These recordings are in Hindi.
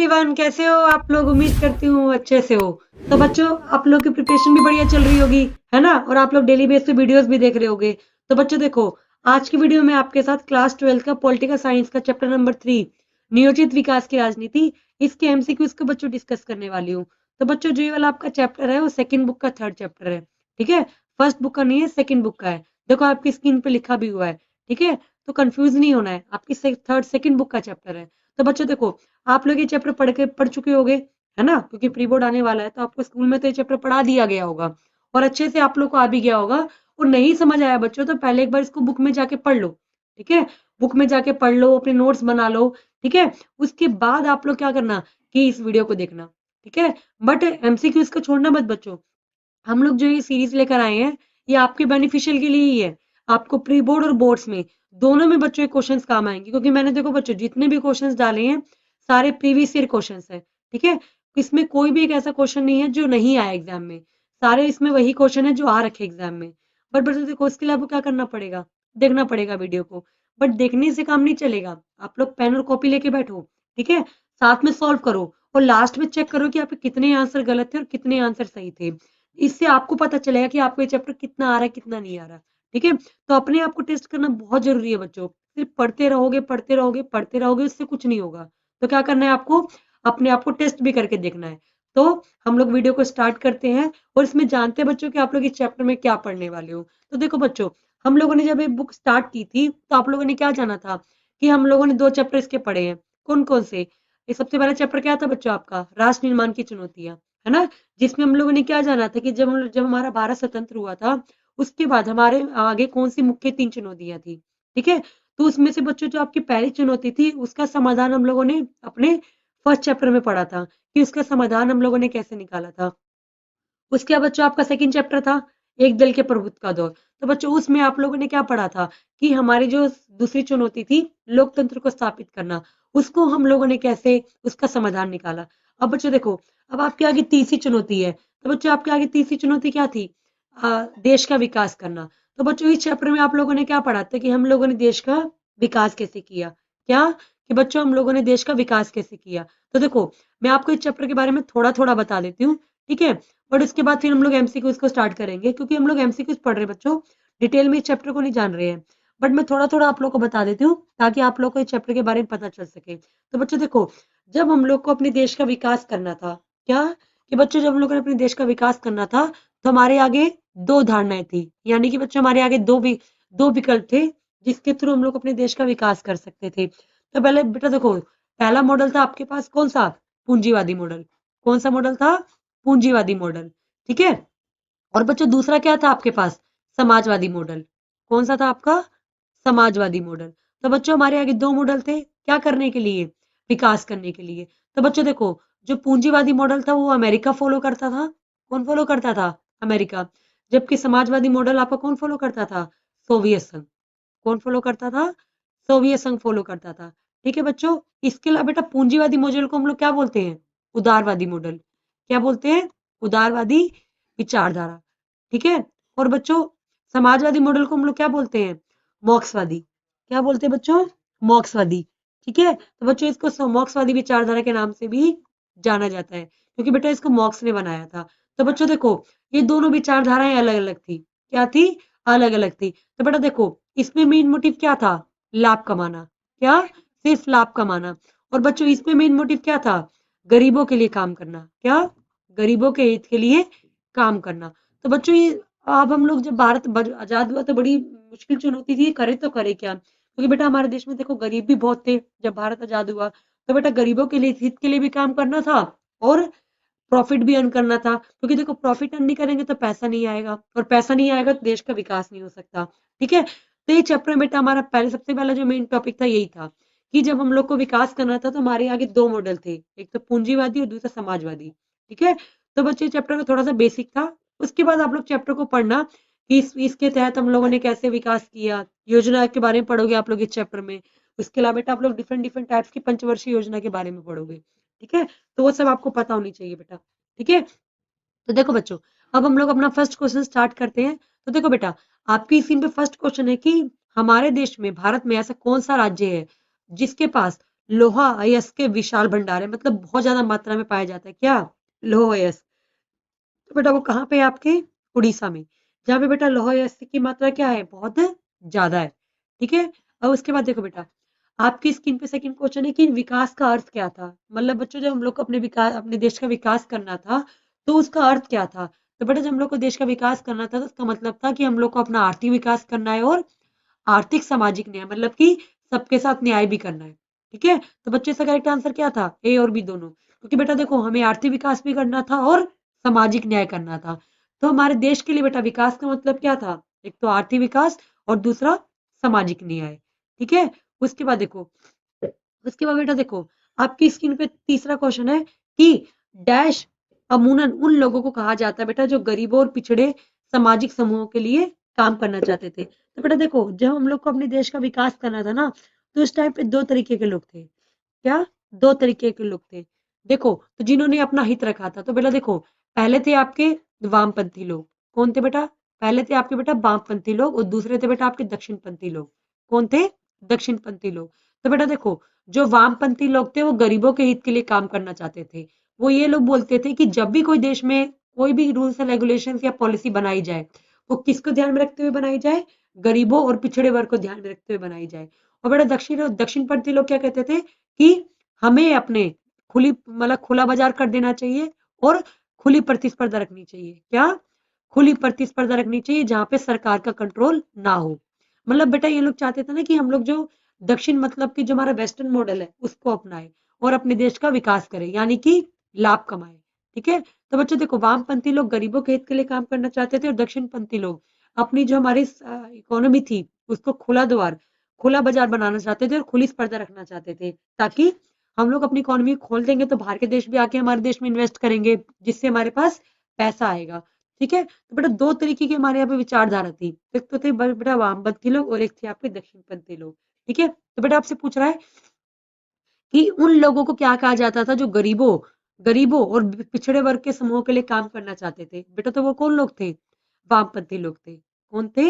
एवरीवन, कैसे हो आप लोग? उम्मीद करती हूँ अच्छे से हो। तो बच्चों, आप लोग की प्रिपरेशन भी बढ़िया चल रही होगी, है ना? और आप लोग डेली बेस पे वीडियोस भी देख रहे होगे। तो बच्चों देखो, आज की वीडियो में आपके साथ क्लास 12 का पॉलिटिकल साइंस का चैप्टर नंबर 3 नियोजित विकास की राजनीति, इसके एमसीक्यूज को बच्चों डिस्कस करने वाली हूँ। तो बच्चों, जो ये वाला आपका चैप्टर है वो सेकंड बुक का थर्ड चैप्टर है। ठीक है, फर्स्ट बुक का नहीं है, सेकंड बुक का है। देखो आपकी स्क्रीन पे लिखा भी हुआ है। ठीक है, तो कंफ्यूज नहीं होना है, आपकी सेकंड बुक का चैप्टर है। तो बच्चों देखो, आप लोग ये चैप्टर पढ़ चुके होगे, है ना? क्योंकि प्री बोर्ड आने वाला है तो आपको स्कूल में तो ये चैप्टर पढ़ा दिया गया होगा और अच्छे से आप लोग को आ भी गया होगा। और नहीं समझ आया बच्चों तो पहले एक बार इसको बुक में जाके पढ़ लो। ठीक है, बुक में जाके पढ़ लो, अपने नोट्स बना लो। ठीक है, उसके बाद आप लोग क्या करना कि इस वीडियो को देखना। ठीक है, बट एमसीक्यू इसको छोड़ना मत बच्चों। हम लोग जो ये सीरीज लेकर आए हैं, ये आपके बेनिफिशियल के लिए ही है। आपको प्री बोर्ड और बोर्ड्स में दोनों में बच्चों के क्वेश्चंस काम आएंगे, क्योंकि मैंने देखो बच्चों जितने भी क्वेश्चंस डाले हैं सारे प्रीवियस ईयर क्वेश्चंस हैं। ठीक है, इसमें कोई भी एक ऐसा क्वेश्चन नहीं है जो नहीं आया एग्जाम में। सारे इसमें वही क्वेश्चन है जो आ रखे एग्जाम में। बट बच्चों देखो, इसके लिए आपको क्या करना पड़ेगा, देखना पड़ेगा वीडियो को। बट देखने से काम नहीं चलेगा, आप लोग पेन और कॉपी लेके बैठो। ठीक है, साथ में सॉल्व करो और लास्ट में चेक करो कि आपके कितने आंसर गलत थे और कितने आंसर सही थे। इससे आपको पता चलेगा कि आपको ये चैप्टर कितना आ रहा है, कितना नहीं आ रहा। ठीक है, तो अपने आप को टेस्ट करना बहुत जरूरी है बच्चों। सिर्फ पढ़ते रहोगे पढ़ते रहोगे पढ़ते रहोगे, इससे कुछ नहीं होगा। तो क्या करना है आपको, अपने आप को टेस्ट भी करके देखना है। तो हम लोग वीडियो को स्टार्ट करते हैं और इसमें जानते हैं बच्चों कि आप लोग इस चैप्टर में क्या पढ़ने वाले हो। तो देखो बच्चों, हम लोगों ने जब ये बुक स्टार्ट की थी तो आप लोगों ने क्या जाना था कि हम लोगों ने 2 चैप्टर इसके पढ़े हैं। कौन कौन से? ये सबसे पहला चैप्टर क्या था बच्चों आपका, राष्ट्र निर्माण की चुनौतियां, है ना? जिसमें हम लोगों ने क्या जाना था कि जब हमारा भारत स्वतंत्र हुआ था, उसके बाद हमारे आगे कौन सी मुख्य 3 चुनौतियां थी। ठीक है, तो उसमें से बच्चों जो आपकी पहली चुनौती थी उसका समाधान हम लोगों ने अपने फर्स्ट चैप्टर में पढ़ा था कि उसका समाधान हम लोगों ने कैसे निकाला था। उसके बाद बच्चों आपका सेकंड चैप्टर था एक दल के प्रभुत्व का दौर। तो बच्चों उसमें आप लोगों ने क्या पढ़ा था कि हमारी जो दूसरी चुनौती थी लोकतंत्र को स्थापित करना, उसको हम लोगों ने कैसे उसका समाधान निकाला। अब बच्चों देखो, अब आपके आगे तीसरी चुनौती है। तो बच्चों आपके आगे तीसरी चुनौती क्या थी? देश का विकास करना। तो बच्चों इस चैप्टर में आप लोगों ने क्या पढ़ा था कि हम लोगों ने देश का विकास कैसे किया। क्या कि बच्चों हम लोगों ने देश का विकास कैसे किया। तो देखो, मैं आपको इस चैप्टर के बारे में थोड़ा थोड़ा बता देती हूँ। ठीक है, बट उसके बाद फिर हम लोग एमसीक्यूज को स्टार्ट करेंगे, क्योंकि हम लोग एमसीक्यूज पढ़ रहे हैं बच्चों, डिटेल में इस चैप्टर को नहीं जान रहे हैं। बट मैं थोड़ा थोड़ा आप लोग को बता देती हूँ ताकि आप लोग को इस चैप्टर के बारे में पता चल सके। तो बच्चों देखो, जब हम लोग को अपने देश का विकास करना था, क्या कि बच्चों जब हम लोग ने अपने देश का विकास करना था तो हमारे आगे 2 धारणाएं थी, यानी कि बच्चों हमारे आगे दो विकल्प थे जिसके थ्रू हम लोग अपने देश का विकास कर सकते थे। तो पहले बेटा देखो, पहला मॉडल था आपके पास कौन सा? पूंजीवादी मॉडल। कौन सा मॉडल था? पूंजीवादी मॉडल। ठीक है, और बच्चों दूसरा क्या था आपके पास? समाजवादी मॉडल। कौन सा था आपका? समाजवादी मॉडल। तो बच्चों हमारे आगे 2 मॉडल थे, क्या करने के लिए? विकास करने के लिए। तो बच्चों देखो, जो पूंजीवादी मॉडल था वो अमेरिका फॉलो करता था। कौन फॉलो करता था? अमेरिका। जबकि समाजवादी मॉडल आपका कौन फॉलो करता था? सोवियत संघ। कौन फॉलो करता था? सोवियत संघ फॉलो करता था। ठीक है बच्चों, इसके अलावा बेटा पूंजीवादी मॉडल को हम लोग क्या बोलते हैं? उदारवादी मॉडल। क्या बोलते हैं? उदारवादी विचारधारा। ठीक है, और बच्चों समाजवादी मॉडल को हम लोग क्या बोलते हैं? मॉक्सवादी। क्या बोलते हैं बच्चों? मॉक्सवादी। ठीक है, तो बच्चों इसको मॉक्सवादी विचारधारा के नाम से भी जाना जाता है, क्योंकि बेटा इसको मॉक्स ने बनाया था। तो बच्चों देखो, ये दोनों विचारधाराएं अलग अलग थी। क्या थी? अलग अलग थी। तो बेटा देखो, इसमें मेन मोटिव क्या था? लाभ कमाना। क्या? सिर्फ लाभ कमाना। और बच्चों इसमें मेन मोटिव क्या था? गरीबों के लिए काम करना। क्या? गरीबों के हित के लिए काम करना। तो बच्चों ये, अब हम लोग जब भारत आजाद हुआ तो बड़ी मुश्किल चुनौती थी, करे तो करे क्या, क्योंकि बेटा हमारे देश में देखो गरीब भी बहुत थे जब भारत आजाद हुआ। तो बेटा गरीबों के लिए हित के लिए भी काम करना था और प्रॉफिट भी अर्न करना था, क्योंकि देखो प्रॉफिट अर्न नहीं करेंगे तो पैसा नहीं आएगा और पैसा नहीं आएगा तो देश का विकास नहीं हो सकता। ठीक है, तो ये चैप्टर में बेटा हमारा पहले सबसे पहला जो मेन टॉपिक था यही था कि जब हम लोग को विकास करना था तो हमारे आगे 2 मॉडल थे, एक तो पूंजीवादी और दूसरा समाजवादी। ठीक है, तो बच्चे चैप्टर का थोड़ा सा बेसिक था। उसके बाद आप लोग चैप्टर को पढ़ना कि इसके तहत हम लोगों ने कैसे विकास किया, योजना के बारे में पढ़ोगे आप लोग इस चैप्टर में। उसके अलावा बेटा आप लोग डिफरेंट डिफरेंट टाइप्स की पंचवर्षीय योजना के बारे में पढ़ोगे। ठीक है, तो वो सब आपको पता होनी चाहिए बेटा। ठीक है, तो देखो बच्चों, अब हम लोग अपना फर्स्ट क्वेश्चन स्टार्ट करते हैं। तो देखो बेटा, आपकी स्क्रीन पे फर्स्ट क्वेश्चन है कि हमारे देश में, भारत में ऐसा कौन सा राज्य है जिसके पास लोहा अयस्क के विशाल भंडार है, मतलब बहुत ज्यादा मात्रा में पाया जाता है। क्या? लोह अयस्क। तो बेटा वो कहाँ पे है? आपके उड़ीसा में, जहाँ पे बेटा लोह अयस्क की मात्रा क्या है? बहुत ज्यादा है। ठीक है। और उसके बाद देखो बेटा, आपकी स्क्रीन पे सेकंड क्वेश्चन है कि विकास का अर्थ क्या था। मतलब बच्चों, जब हम लोग को अपने देश का विकास करना था, तो उसका अर्थ क्या था? तो बेटा जब हम लोग को देश का विकास करना था, तो उसका मतलब था कि हम लोग को अपना आर्थिक विकास करना है और आर्थिक सामाजिक न्याय, मतलब कि सबके साथ न्याय भी करना है। ठीक है। तो बच्चे इसका करेक्ट आंसर क्या था? ए और बी दोनों। क्योंकि बेटा देखो, हमें आर्थिक विकास भी करना था और सामाजिक न्याय करना था। तो हमारे देश के लिए बेटा विकास का मतलब क्या था? एक तो आर्थिक विकास और दूसरा सामाजिक न्याय। ठीक है। उसके बाद देखो, उसके बाद बेटा देखो, आपकी स्क्रीन पे तीसरा क्वेश्चन है कि डैश अमूमन उन लोगों को कहा जाता है बेटा जो गरीबों और पिछड़े सामाजिक समूहों के लिए काम करना चाहते थे। तो बेटा देखो, जब हम लोग को अपने देश का विकास करना था ना, तो उस टाइम पे दो तरीके के लोग थे। क्या? दो तरीके के लोग थे। देखो, तो जिन्होंने अपना हित रखा था, तो बेटा देखो, पहले थे आपके वामपंथी लोग। कौन थे बेटा? पहले थे आपके बेटा वामपंथी लोग, और दूसरे थे बेटा आपके दक्षिणपंथी लोग। कौन थे? दक्षिणपंथी लोग। तो बेटा देखो, जो वामपंथी लोग थे वो गरीबों के हित के लिए काम करना चाहते थे। वो ये लोग बोलते थे कि जब भी कोई देश में कोई भी रूल्स एंड रेगुलेशन या पॉलिसी बनाई जाए, वो किसको ध्यान में रखते हुए बनाई जाए? गरीबों और पिछड़े वर्ग को ध्यान में रखते हुए बनाई जाए। और बेटा दक्षिणपंथी लोग क्या कहते थे कि हमें अपने खुली मतलब खुला बाजार कर देना चाहिए और खुली प्रतिस्पर्धा रखनी चाहिए। क्या? खुली प्रतिस्पर्धा रखनी चाहिए, जहां पे सरकार का कंट्रोल ना हो। मतलब बेटा ये लोग चाहते थे ना कि हम लोग जो दक्षिण मतलब कि जो हमारा वेस्टर्न मॉडल है उसको अपनाए और अपने देश का विकास करें, यानी कि लाभ कमाए। ठीक है। तो बच्चों देखो, वामपंथी लोग गरीबों के हित के लिए काम करना चाहते थे, और दक्षिणपंथी लोग अपनी जो हमारी इकोनॉमी थी उसको खुला बाजार बनाना चाहते थे और खुली स्पर्धा रखना चाहते थे, ताकि हम लोग अपनी इकोनॉमी खोल देंगे तो बाहर के देश भी आके हमारे देश में इन्वेस्ट करेंगे, जिससे हमारे पास पैसा आएगा। ठीक है। तो बेटा दो तरीके की हमारे यहाँ पे विचारधारा थी। एक तो थे बेटा वामपंथी लोग और एक थे आपके दक्षिणपंथी लोग। ठीक है। तो बेटा आपसे पूछ रहा है कि उन लोगों को क्या कहा जाता था जो गरीबों गरीबों और पिछड़े वर्ग के समूहों के लिए काम करना चाहते थे। बेटा तो वो कौन लोग थे? वामपंथी लोग थे। कौन थे?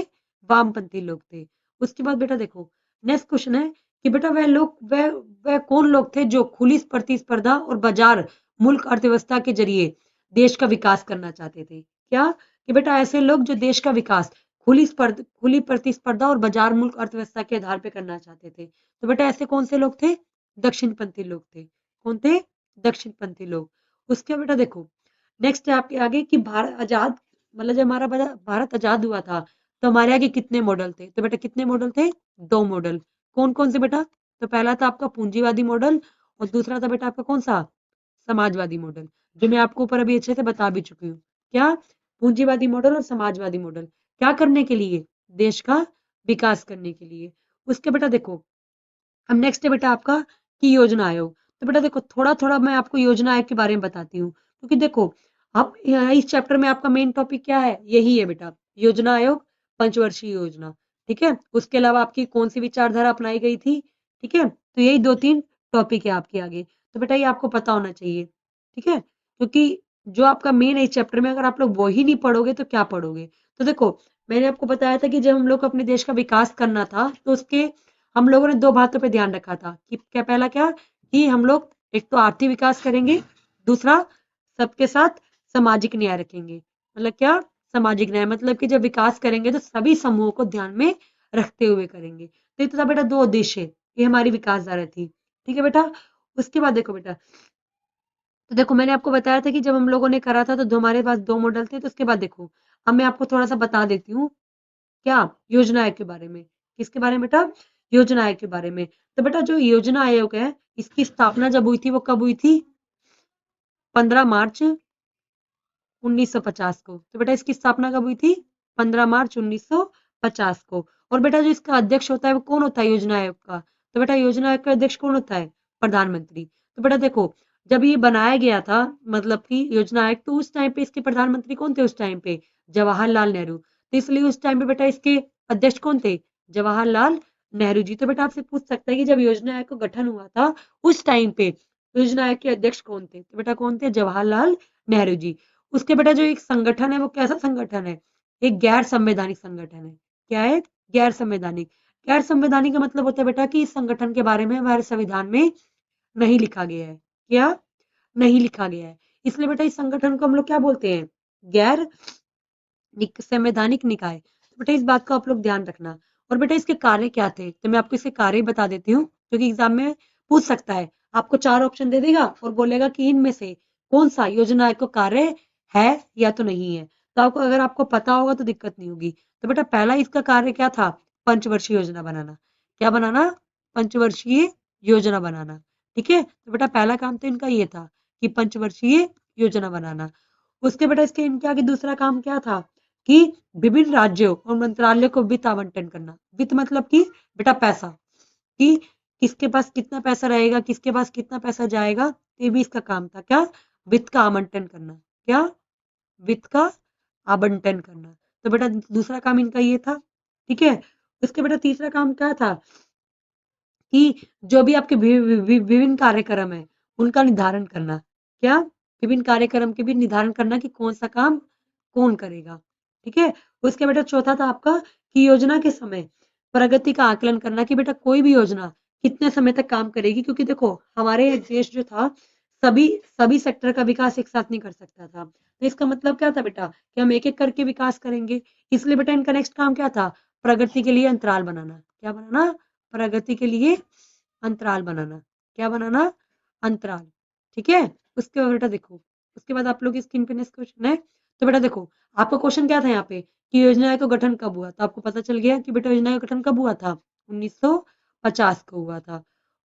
वामपंथी लोग थे। उसके बाद बेटा देखो, नेक्स्ट क्वेश्चन है कि बेटा वह कौन लोग थे जो खुली प्रतिस्पर्धा और बाजार मुल्क अर्थव्यवस्था के जरिए देश का विकास करना चाहते थे। क्या? कि बेटा ऐसे लोग जो देश का विकास खुली प्रतिस्पर्धा और बाजार मुल्क अर्थव्यवस्था के आधार पर करना चाहते थे। तो बेटा ऐसे कौन से लोग थे? दक्षिणपंथी लोग थे। कौन थे? दक्षिणपंथी लोग। उसके बेटा देखो, नेक्स्ट है आपके आगे कि भारत आजाद, मतलब जब हमारा भारत आजाद हुआ था, तो हमारे आगे कितने मॉडल थे? तो बेटा कितने मॉडल थे? दो मॉडल। कौन कौन से बेटा? तो पहला था आपका पूंजीवादी मॉडल, और दूसरा था बेटा आपका कौन सा? समाजवादी मॉडल, जो मैं आपको ऊपर अभी अच्छे से बता भी चुकी हूँ। क्या? पूंजीवादी मॉडल और समाजवादी मॉडल। क्या करने के लिए? देश का विकास करने के लिए। उसके बेटा देखो, अब नेक्स्ट है बेटा आपका कि योजना आयोग। तो बेटा देखो, थोड़ा थोड़ा मैं आपको योजना आयोग के बारे में बताती हूँ, क्योंकि देखो, अब इस चैप्टर में आपका मेन टॉपिक क्या है? यही है बेटा, योजना आयोग, पंचवर्षीय योजना। ठीक है। उसके अलावा आपकी कौन सी विचारधारा अपनाई गई थी? ठीक है। तो यही दो तीन टॉपिक है आपके आगे। तो बेटा ये आपको पता होना चाहिए। ठीक है। क्योंकि जो आपका मेन है इस चैप्टर में, अगर आप लोग वो ही नहीं पढ़ोगे तो क्या पढ़ोगे? तो देखो, मैंने आपको बताया था कि जब हम लोग को अपने देश का विकास करना था, तो उसके हम लोगों ने दो बातों पे ध्यान रखा था कि क्या? पहला क्या कि हम लोग एक तो आर्थिक विकास करेंगे, दूसरा सबके साथ सामाजिक न्याय रखेंगे। मतलब क्या? सामाजिक न्याय मतलब कि जब विकास करेंगे तो सभी समूहों को ध्यान में रखते हुए करेंगे। तो ये तो था बेटा दो उद्देश्य, ये हमारी विकासधारा थी। ठीक है बेटा। उसके बाद देखो बेटा, तो देखो मैंने आपको बताया था कि जब हम लोगों ने करा था तो हमारे पास दो मॉडल थे। तो उसके बाद देखो, अब मैं आपको थोड़ा सा बता देती हूँ क्या? योजना आयोग के बारे में। किसके बारे में बेटा? योजना आयोग के बारे में। तो बेटा जो योजना आयोग है, इसकी स्थापना जब हुई थी वो कब हुई थी? 15 मार्च 1950 को। तो बेटा इसकी स्थापना कब हुई थी? 15 मार्च 1950 को। और बेटा जो इसका अध्यक्ष होता है वो कौन होता है योजना आयोग का? तो बेटा योजना आयोग का अध्यक्ष कौन होता है? प्रधानमंत्री। तो बेटा देखो, जब ये बनाया गया था, मतलब कि योजना आयोग, तो उस टाइम पे इसके प्रधानमंत्री कौन थे उस टाइम पे? जवाहरलाल नेहरू। तो इसलिए उस टाइम पे बेटा इसके अध्यक्ष कौन थे? जवाहरलाल नेहरू जी। तो बेटा आपसे पूछ सकता है कि जब योजना आयोग का गठन हुआ था उस टाइम पे योजना आयोग के अध्यक्ष कौन थे? तो बेटा कौन थे? जवाहरलाल नेहरू जी। उसके बेटा जो एक संगठन है वो कैसा संगठन है? एक गैर संवैधानिक संगठन है। क्या है? गैर संवैधानिक। गैर संवैधानिक का मतलब होता है बेटा कि इस संगठन के बारे में हमारे संविधान में नहीं लिखा गया है। क्या नहीं लिखा गया है? इसलिए बेटा इस संगठन को हम लोग क्या बोलते हैं? गैर संवैधानिक निकाय। तो बेटा इस बात का आप लोग ध्यान रखना। और बेटा इसके कार्य क्या थे? तो मैं आपको इसके कार्य बता देती हूँ, क्योंकि एग्जाम में पूछ सकता है। आपको 4 ऑप्शन दे देगा और बोलेगा कि इनमें से कौन सा योजना आयोग का कार्य है या तो नहीं है। तो आपको अगर आपको पता होगा तो दिक्कत नहीं होगी। तो बेटा पहला इसका कार्य क्या था? पंचवर्षीय योजना बनाना। क्या बनाना? पंचवर्षीय योजना बनाना। ठीक है, तो बेटा पहला काम तो इनका ये था कि पंचवर्षीय योजना बनाना। उसके बेटा इसके इनके आगे दूसरा काम क्या था? कि विभिन्न राज्यों और मंत्रालयों को वित्त आवंटन करना। वित्त मतलब कि बेटा पैसा, कि किसके पास कितना पैसा रहेगा, किसके पास कितना पैसा जाएगा, ये भी इसका काम था। क्या? वित्त का आवंटन करना। क्या? वित्त का आवंटन करना। तो बेटा दूसरा काम इनका ये था। ठीक है, उसके बेटा तीसरा काम क्या था? कि जो भी आपके विभिन्न कार्यक्रम है उनका निर्धारण करना। क्या? विभिन्न कार्यक्रम के भी निर्धारण करना कि कौन सा काम कौन करेगा। ठीक है, उसके बेटा चौथा था आपका कि योजना के समय प्रगति का आकलन करना, कि बेटा कोई भी योजना कितने समय तक काम करेगी, क्योंकि देखो हमारे देश जो था सभी सभी सेक्टर का विकास एक साथ नहीं कर सकता था। तो इसका मतलब क्या था बेटा कि हम एक एक करके विकास करेंगे। इसलिए बेटा इनका नेक्स्ट काम क्या था? प्रगति के लिए अंतराल बनाना। क्या बनाना? प्रगति के लिए अंतराल बनाना। क्या बनाना? अंतराल। ठीक है, उसके बाद बेटा देखो, उसके बाद आप लोग स्क्रीन पे नेक्स्ट क्वेश्चन है। तो बेटा देखो आपका क्वेश्चन क्या था यहाँ पे कि योजना का गठन कब हुआ? तो आपको पता चल गया कि बेटा योजना का गठन कब हुआ था? 1950 को हुआ था।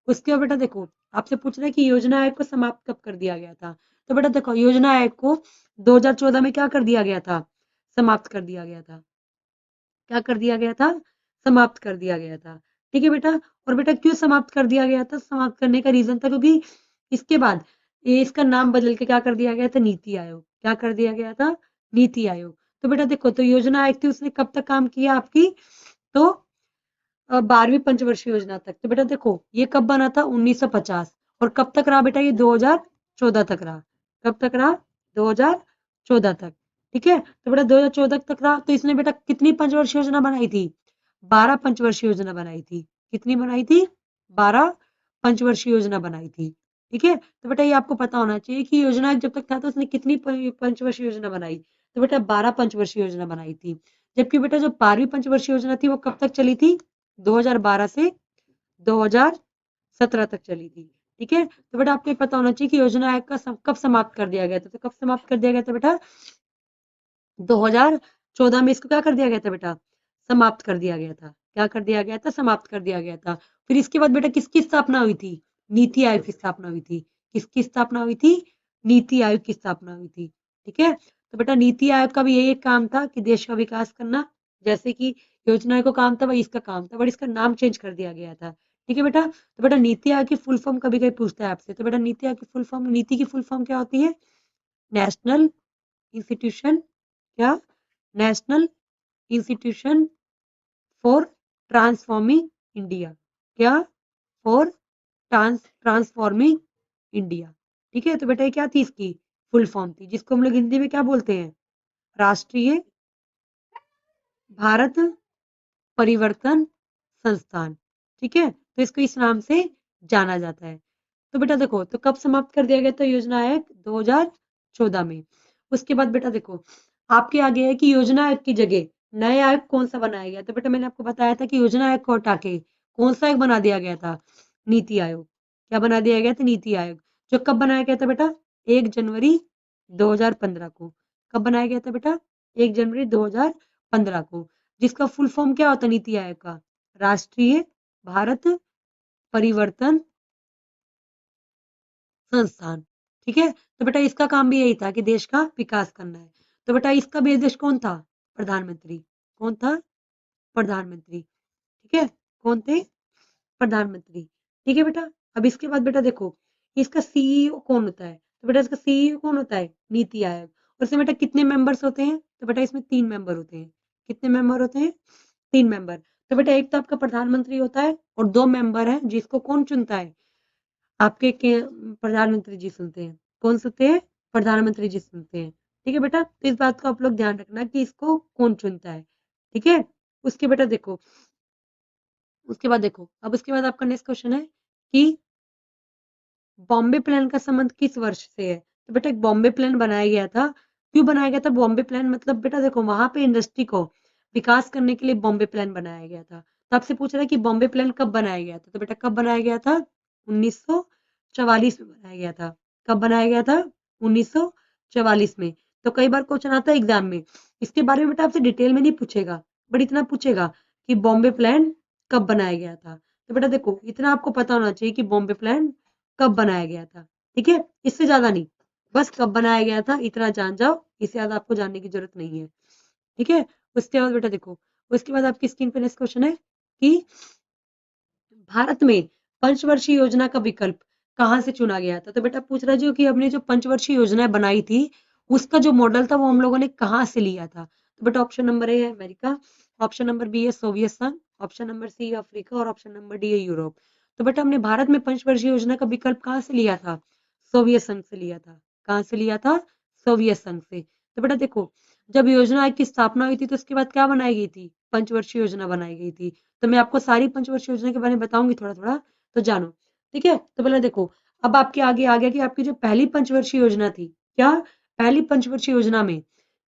उसके बाद बेटा देखो आपसे पूछ रहे हैं कि योजना आयोग को समाप्त कब कर दिया गया था? तो बेटा देखो योजना आयोग को 2014 में क्या कर दिया गया था? समाप्त कर दिया गया था। क्या कर दिया गया था? समाप्त कर दिया गया था। ठीक है बेटा, और बेटा क्यों समाप्त कर दिया गया था? समाप्त करने का रीजन था क्योंकि इसके बाद ये इसका नाम बदल के क्या कर दिया गया था? नीति आयोग। क्या कर दिया गया था? नीति आयोग। तो बेटा देखो तो योजना आयोग थी, उसने कब तक काम किया आपकी? तो 12वीं पंचवर्षीय योजना तक। तो बेटा देखो ये कब बना था? 1950। और कब तक रहा बेटा? ये 2014 तक रहा। कब तक रहा? 2014 तक। ठीक है, तो बेटा 2014 तक रहा। तो इसने बेटा कितनी पंचवर्षीय योजना बनाई थी? 12 पंचवर्षीय योजना बनाई थी। कितनी बनाई थी? 12 पंचवर्षीय योजना बनाई थी। ठीक है, तो बेटा ये आपको पता होना चाहिए कि योजना जब तक था तो उसने कितनी पंचवर्षीय योजना बनाई? तो बेटा 12 पंचवर्षीय योजना बनाई थी। जबकि बेटा जो 12वीं पंचवर्षीय योजना थी वो कब तक चली थी? 2012 से 2017 तक चली थी। ठीक है, तो बेटा आपको पता होना चाहिए कि योजना आयोग का कब समाप्त कर दिया गया था? तो कब समाप्त कर दिया गया था बेटा? 2014 में इसको क्या कर दिया गया था बेटा? समाप्त कर दिया गया था। क्या कर दिया गया था? समाप्त कर दिया गया था। फिर इसके बाद बेटा किसकी स्थापना हुई थी? नीति आयोग की स्थापना हुई थी। किसकी स्थापना हुई थी? नीति आयोग की स्थापना हुई थी। ठीक है, तो बेटा नीति आयोग का भी यही एक काम था कि देश का विकास करना। जैसे कि योजना को काम था वही इसका काम था, बट इसका नाम चेंज कर दिया गया था। ठीक है बेटा, तो बेटा नीति आयोग की फुल फॉर्म कभी कभी पूछता है आपसे। तो बेटा नीति आयोग की फुल फॉर्म, नीति की फुल फॉर्म क्या होती है? National institution. क्या? National institution for transforming India. क्या? For transforming India. ठीक है, तो बेटा ये क्या थी? इसकी फुल फॉर्म थी, जिसको हम लोग हिंदी में क्या बोलते हैं? राष्ट्रीय भारत परिवर्तन संस्थान। ठीक है, तो इसको इस नाम से जाना जाता है। तो बेटा देखो तो कब समाप्त कर दिया गया था योजना आयोग? 2014 में। उसके बाद बेटा देखो आपके आगे है कि योजना आयोग की जगह नया आयोग कौन सा बनाया गया? तो बेटा मैंने आपको बताया था कि योजना आयोग को हटा के कौन सा आयोग बना दिया गया था? नीति आयोग। क्या बना दिया गया था? नीति आयोग। जो कब बनाया गया था बेटा? 1 जनवरी 2015 को। कब बनाया गया था बेटा? 1 जनवरी 2015 को। जिसका फुल फॉर्म क्या होता है नीति आयोग का? राष्ट्रीय भारत परिवर्तन संस्थान। ठीक है, तो बेटा इसका काम भी यही था कि देश का विकास करना है। तो बेटा इसका भी अध्यक्ष कौन था? प्रधानमंत्री। कौन था? प्रधानमंत्री। ठीक है, कौन थे? प्रधानमंत्री। ठीक है बेटा, अब इसके बाद बेटा देखो इसका सीईओ कौन होता है? तो बेटा इसका सीईओ कौन होता है? नीति आयोग। और इसमें बेटा कितने मेंबर्स होते हैं? तो बेटा इसमें 3 मेंबर होते हैं। कितने मेंबर होते हैं? 3 मेंबर। तो बेटा एक तो आपका प्रधानमंत्री होता है और 2 मेंबर है जिसको कौन चुनता है? आपके के प्रधानमंत्री जी सुनते हैं। कौन सुनते हैं? प्रधानमंत्री जी सुनते हैं। ठीक है बेटा, तो इस बात को आप लोग ध्यान रखना कि इसको कौन चुनता है। ठीक है, उसके बेटा देखो उसके बाद देखो, अब उसके बाद आपका नेक्स्ट क्वेश्चन है कि बॉम्बे प्लान का संबंध किस वर्ष से है? तो बेटा एक बॉम्बे प्लान बनाया गया था। क्यों बनाया गया था बॉम्बे प्लान? मतलब बेटा देखो वहां पे इंडस्ट्री को विकास करने के लिए बॉम्बे प्लान बनाया गया था। तो आपसे पूछ रहा है कि बॉम्बे प्लान कब बनाया गया था? तो बेटा कब बनाया गया था? 1944 में बनाया गया था। कब बनाया गया था? 1944 में। तो कई बार क्वेश्चन आता है एग्जाम में, इसके बारे में बेटा आपसे डिटेल में नहीं पूछेगा, बट इतना पूछेगा कि बॉम्बे प्लान कब बनाया गया था। तो बेटा देखो इतना आपको पता होना चाहिए कि बॉम्बे प्लान कब बनाया गया था। ठीक है, इससे ज्यादा नहीं, बस कब बनाया गया था इतना जान जाओ, इससे ज्यादा आपको जानने की जरूरत नहीं है। ठीक है, उसके बाद बेटा देखो, उसके बाद आपकी स्क्रीन पे नेक्स्ट क्वेश्चन है कि भारत में पंचवर्षीय योजना का विकल्प कहाँ से चुना गया था? तो बेटा पूछ रहा है कि हमने जो पंचवर्षीय योजना बनाई थी उसका जो मॉडल था वो हम लोगों ने कहाँ से लिया था? तो बेटा ऑप्शन नंबर ए है अमेरिका, ऑप्शन नंबर बी है सोवियत संघ, ऑप्शन नंबर सी है अफ्रीका और ऑप्शन नंबर डी है यूरोप। तो बेटा हमने भारत में पंचवर्षीय योजना का विकल्प कहाँ से लिया था? सोवियत संघ से लिया था। कहाँ से लिया था? सोवियत संघ से। तो बेटा देखो, जब योजना आयोग की स्थापना हुई थी तो उसके बाद क्या बनाई गई थी? पंचवर्षीय योजना बनाई गई थी। तो मैं आपको सारी पंचवर्षीय योजना के बारे में बताऊंगी थोड़ा थोड़ा, तो जानो। ठीक है, तो पहले देखो, अब आपके आगे आ गया कि आपकी जो पहली पंचवर्षीय योजना थी, क्या पहली पंचवर्षीय योजना में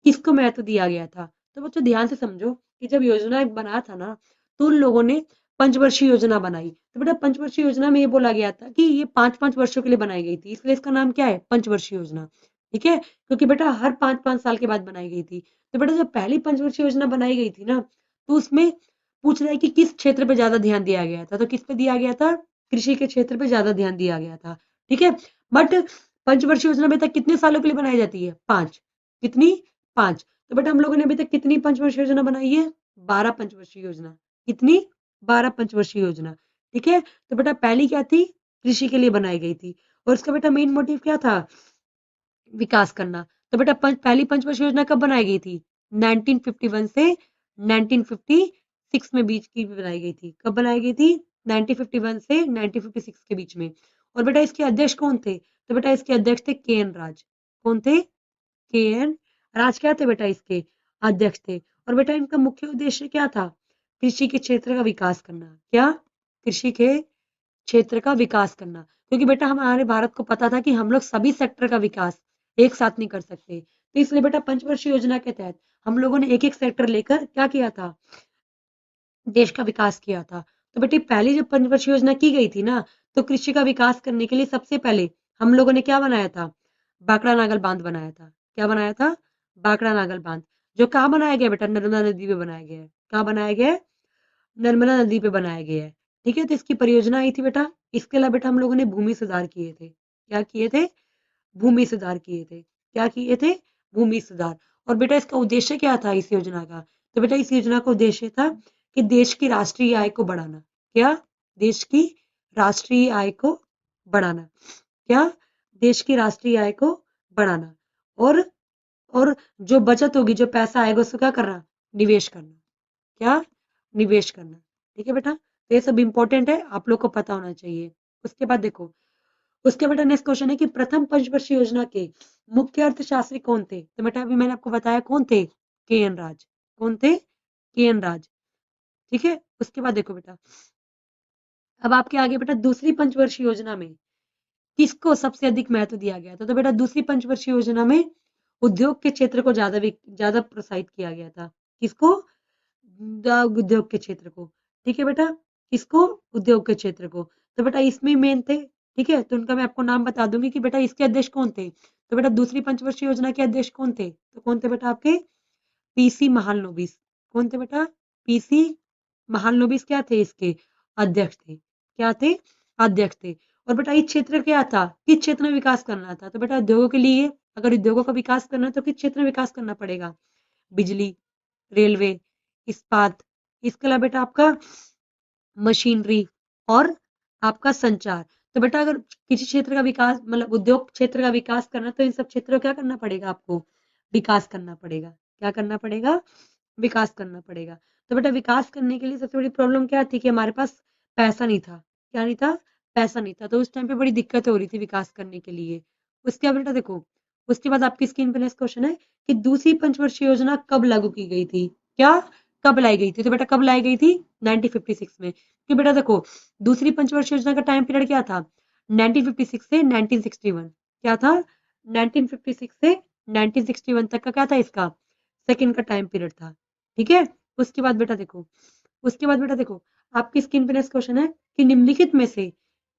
किसको महत्व दिया गया था? तो बच्चों ध्यान से समझो कि जब योजना बना था ना, तो उन लोगों ने पंचवर्षीय योजना बनाई। तो बेटा पंचवर्षीय योजना में ये बोला गया था कि ये 5-5 वर्षों के लिए बनाई गई थी, इसलिए इसका नाम क्या है? पंचवर्षीय योजना। ठीक है, क्योंकि बेटा हर 5-5 साल के बाद बनाई गई थी। तो बेटा जब पहली पंचवर्षीय योजना बनाई गई थी ना, तो उसमें पूछ रहा है कि किस क्षेत्र पे ज्यादा ध्यान दिया गया था? तो किस पे दिया गया था? कृषि के क्षेत्र पे ज्यादा ध्यान दिया गया था। ठीक है, बट पंचवर्षीय योजना अभी तक कितने सालों के लिए बनाई जाती है? 5। कितनी? 5। तो बेटा हम लोगों ने अभी तक कितनी पंचवर्षीय योजना बनाई है? 12 पंचवर्षीय योजना। कितनी? 12 पंचवर्षीय योजना। ठीक है, तो बेटा पहली क्या थी? कृषि के लिए बनाई गई थी। और इसका बेटा मेन मोटिव क्या था? विकास करना। तो बेटा पहली पंचवर्षीय योजना कब बनाई गई थी? 1951 से 1956 में बीच की बनाई गई थी। कब बनाई गई थी? 1951 से 1956 के बीच में। और बेटा इसके अध्यक्ष कौन थे? तो बेटा इसके अध्यक्ष थे के एन राज। कौन थे? के एन राज क्या थे बेटा? इसके अध्यक्ष थे। और बेटा इनका मुख्य उद्देश्य क्या था? कृषि के क्षेत्र का विकास करना। क्या? कृषि के क्षेत्र का विकास करना। क्योंकि बेटा हमारे भारत को पता था कि हम लोग सभी सेक्टर का विकास एक साथ नहीं कर सकते, तो इसलिए बेटा पंचवर्षीय योजना के तहत हम लोगों ने एक एक सेक्टर लेकर क्या किया था? देश का विकास किया था। तो बेटी पहली जब पंचवर्षीय योजना की गई थी ना, तो कृषि का विकास करने के लिए सबसे पहले हम लोगों ने क्या बनाया था? बाकड़ा नागल बांध बनाया था। क्या बनाया था? बाकड़ा नागल बांध, जो कहाँ बनाया गया बेटा? नर्मदा नदी पे बनाया गया है। कहाँ बनाया गया है? नर्मदा नदी पे बनाया गया है। ठीक है, तो इसकी परियोजना आई थी बेटा। इसके अलावा बेटा हम लोगों ने भूमि सुधार किए थे। क्या किए थे? भूमि सुधार किए थे। क्या किए थे? भूमि सुधार। और बेटा इसका उद्देश्य क्या था इस योजना का? तो बेटा इस योजना का उद्देश्य था कि देश की राष्ट्रीय आय को बढ़ाना। क्या? देश की राष्ट्रीय आय को बढ़ाना। क्या? देश की राष्ट्रीय आय को बढ़ाना। और और जो बचत होगी, जो पैसा आएगा उसको क्या करना? निवेश करना। क्या? निवेश करना। ठीक है बेटा, तो ये सब इंपॉर्टेंट है, आप लोग को पता होना चाहिए। उसके बाद देखो, उसके बेटा नेक्स्ट क्वेश्चन है कि प्रथम पंचवर्षीय योजना के मुख्य अर्थशास्त्री कौन थे? तो बेटा अभी मैंने आपको बताया कौन थे? के एन राज। कौन थे? के एन राज। ठीक है, उसके बाद देखो बेटा, अब आपके आगे बेटा दूसरी पंचवर्षीय योजना में किसको सबसे अधिक महत्व दिया गया था? तो बेटा दूसरी पंचवर्षीय योजना में उद्योग के क्षेत्र को ज्यादा प्रोत्साहित किया गया था। किसको? उद्योग के क्षेत्र को। ठीक है बेटा, किसको? उद्योग के क्षेत्र को। तो बेटा इसमें मेन थे। ठीक है, तो उनका मैं आपको नाम बता दूंगी कि बेटा इसके अध्यक्ष कौन थे। तो बेटा दूसरी पंचवर्षीय योजना के अध्यक्ष कौन थे? तो कौन थे बेटा आपके? पीसी महालनोबिस। कौन थे बेटा? पीसी महालनोबिस क्या थे? इसके अध्यक्ष थे। क्या थे? अध्यक्ष थे। और बेटा इस क्षेत्र क्या था? किस क्षेत्र में विकास करना था? तो बेटा उद्योगों के लिए, अगर उद्योगों का विकास करना है तो किस क्षेत्र में विकास करना पड़ेगा? बिजली, रेलवे, इस्पात, इसके अलावा बेटा आपका मशीनरी और आपका संचार। तो बेटा अगर किसी क्षेत्र का विकास, मतलब उद्योग क्षेत्र का विकास करना, तो इन सब क्षेत्रों का क्या करना पड़ेगा आपको? विकास करना पड़ेगा। क्या करना पड़ेगा? विकास करना पड़ेगा। तो बेटा विकास करने के लिए सबसे बड़ी प्रॉब्लम क्या थी? कि हमारे पास पैसा नहीं था। क्या नहीं था? पैसा नहीं था। तो उस टाइम पे बड़ी दिक्कत हो रही थी विकास करने के लिए। उसके बाद बेटा देखो, उसके बाद आपकी स्क्रीन पे नेक्स्ट क्वेश्चन है कि दूसरी पंचवर्षीय योजना कब लागू की गई थी? क्या? कब लाई गई थी? तो बेटा कब लाई गई थी? 1956 में। कि बेटा देखो, दूसरी पंचवर्षीय योजना का टाइम पीरियड क्या था? 1956 से 1961। क्या था? 1956 से 1961 तक का क्या था इसका? सेकंड का टाइम पीरियड था। ठीक है। उसके बाद बेटा देखो, आपकी स्क्रीन पे नेक्स्ट क्वेश्चन है कि निम्नलिखित में से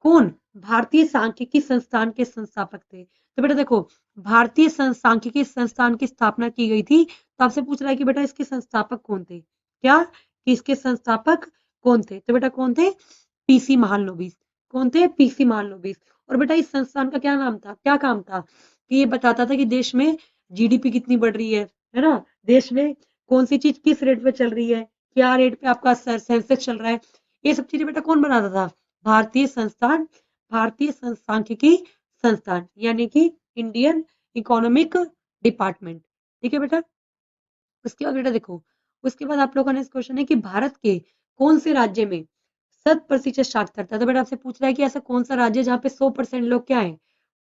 कौन भारतीय सांख्यिकी संस्थान के संस्थापक थे? तो बेटा देखो, भारतीय सांख्यिकी संस्थान की स्थापना की गई थी। तो आपसे पूछ रहा है कि बेटा इसके संस्थापक कौन थे? क्या? कि इसके संस्थापक कौन थे? तो बेटा कौन थे? पीसी महालनोबिस। कौन थे? पीसी महालनोबिस। और बेटा इस संस्थान का क्या नाम था? क्या काम था? कि ये बताता था कि देश में जीडीपी कितनी बढ़ रही है ना? देश में कौन सी चीज किस रेट पे चल रही है, क्या रेट पे आपका सेंसेक्स चल रहा है, ये सब चीजें बेटा कौन बनाता था? भारतीय संस्थान, भारतीय सांख्यिकी संस्थान, यानी कि इंडियन इकोनॉमिक डिपार्टमेंट। ठीक है बेटा। उसके बाद बेटा देखो, उसके बाद आप लोगों का नेक्स्ट क्वेश्चन है कि भारत के कौन से राज्य में 100% साक्षरता? तो बेटा आपसे पूछ रहा है कि ऐसा कौन सा राज्य है जहाँ पे 100% लोग क्या है?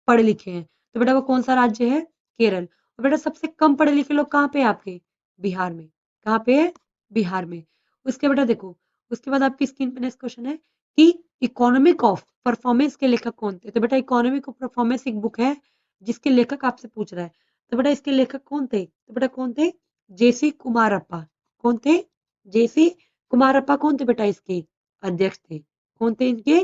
पढ़े लिखे हैं। तो बेटा वो कौन सा राज्य है? केरल। और बेटा सबसे कम पढ़े लिखे लोग कहाँ पे है आपके? बिहार में। कहाँ पे है? बिहार में। उसके बेटा देखो, उसके बाद आपकी स्क्रीन पे नेक्स्ट क्वेश्चन है कि इकोनॉमिक ऑफ परफॉर्मेंस के लेखक कौन थे? तो बेटा इकोनॉमिक ऑफ परफॉर्मेंस एक बुक है जिसके लेखक आपसे पूछ रहा है। तो बेटा इसके लेखक कौन थे? तो बेटा कौन थे? जेसी कुमारप्पा। कौन थे? जेसी कुमारप्पा कौन थे बेटा? इसके अध्यक्ष थे। कौन थे इनके?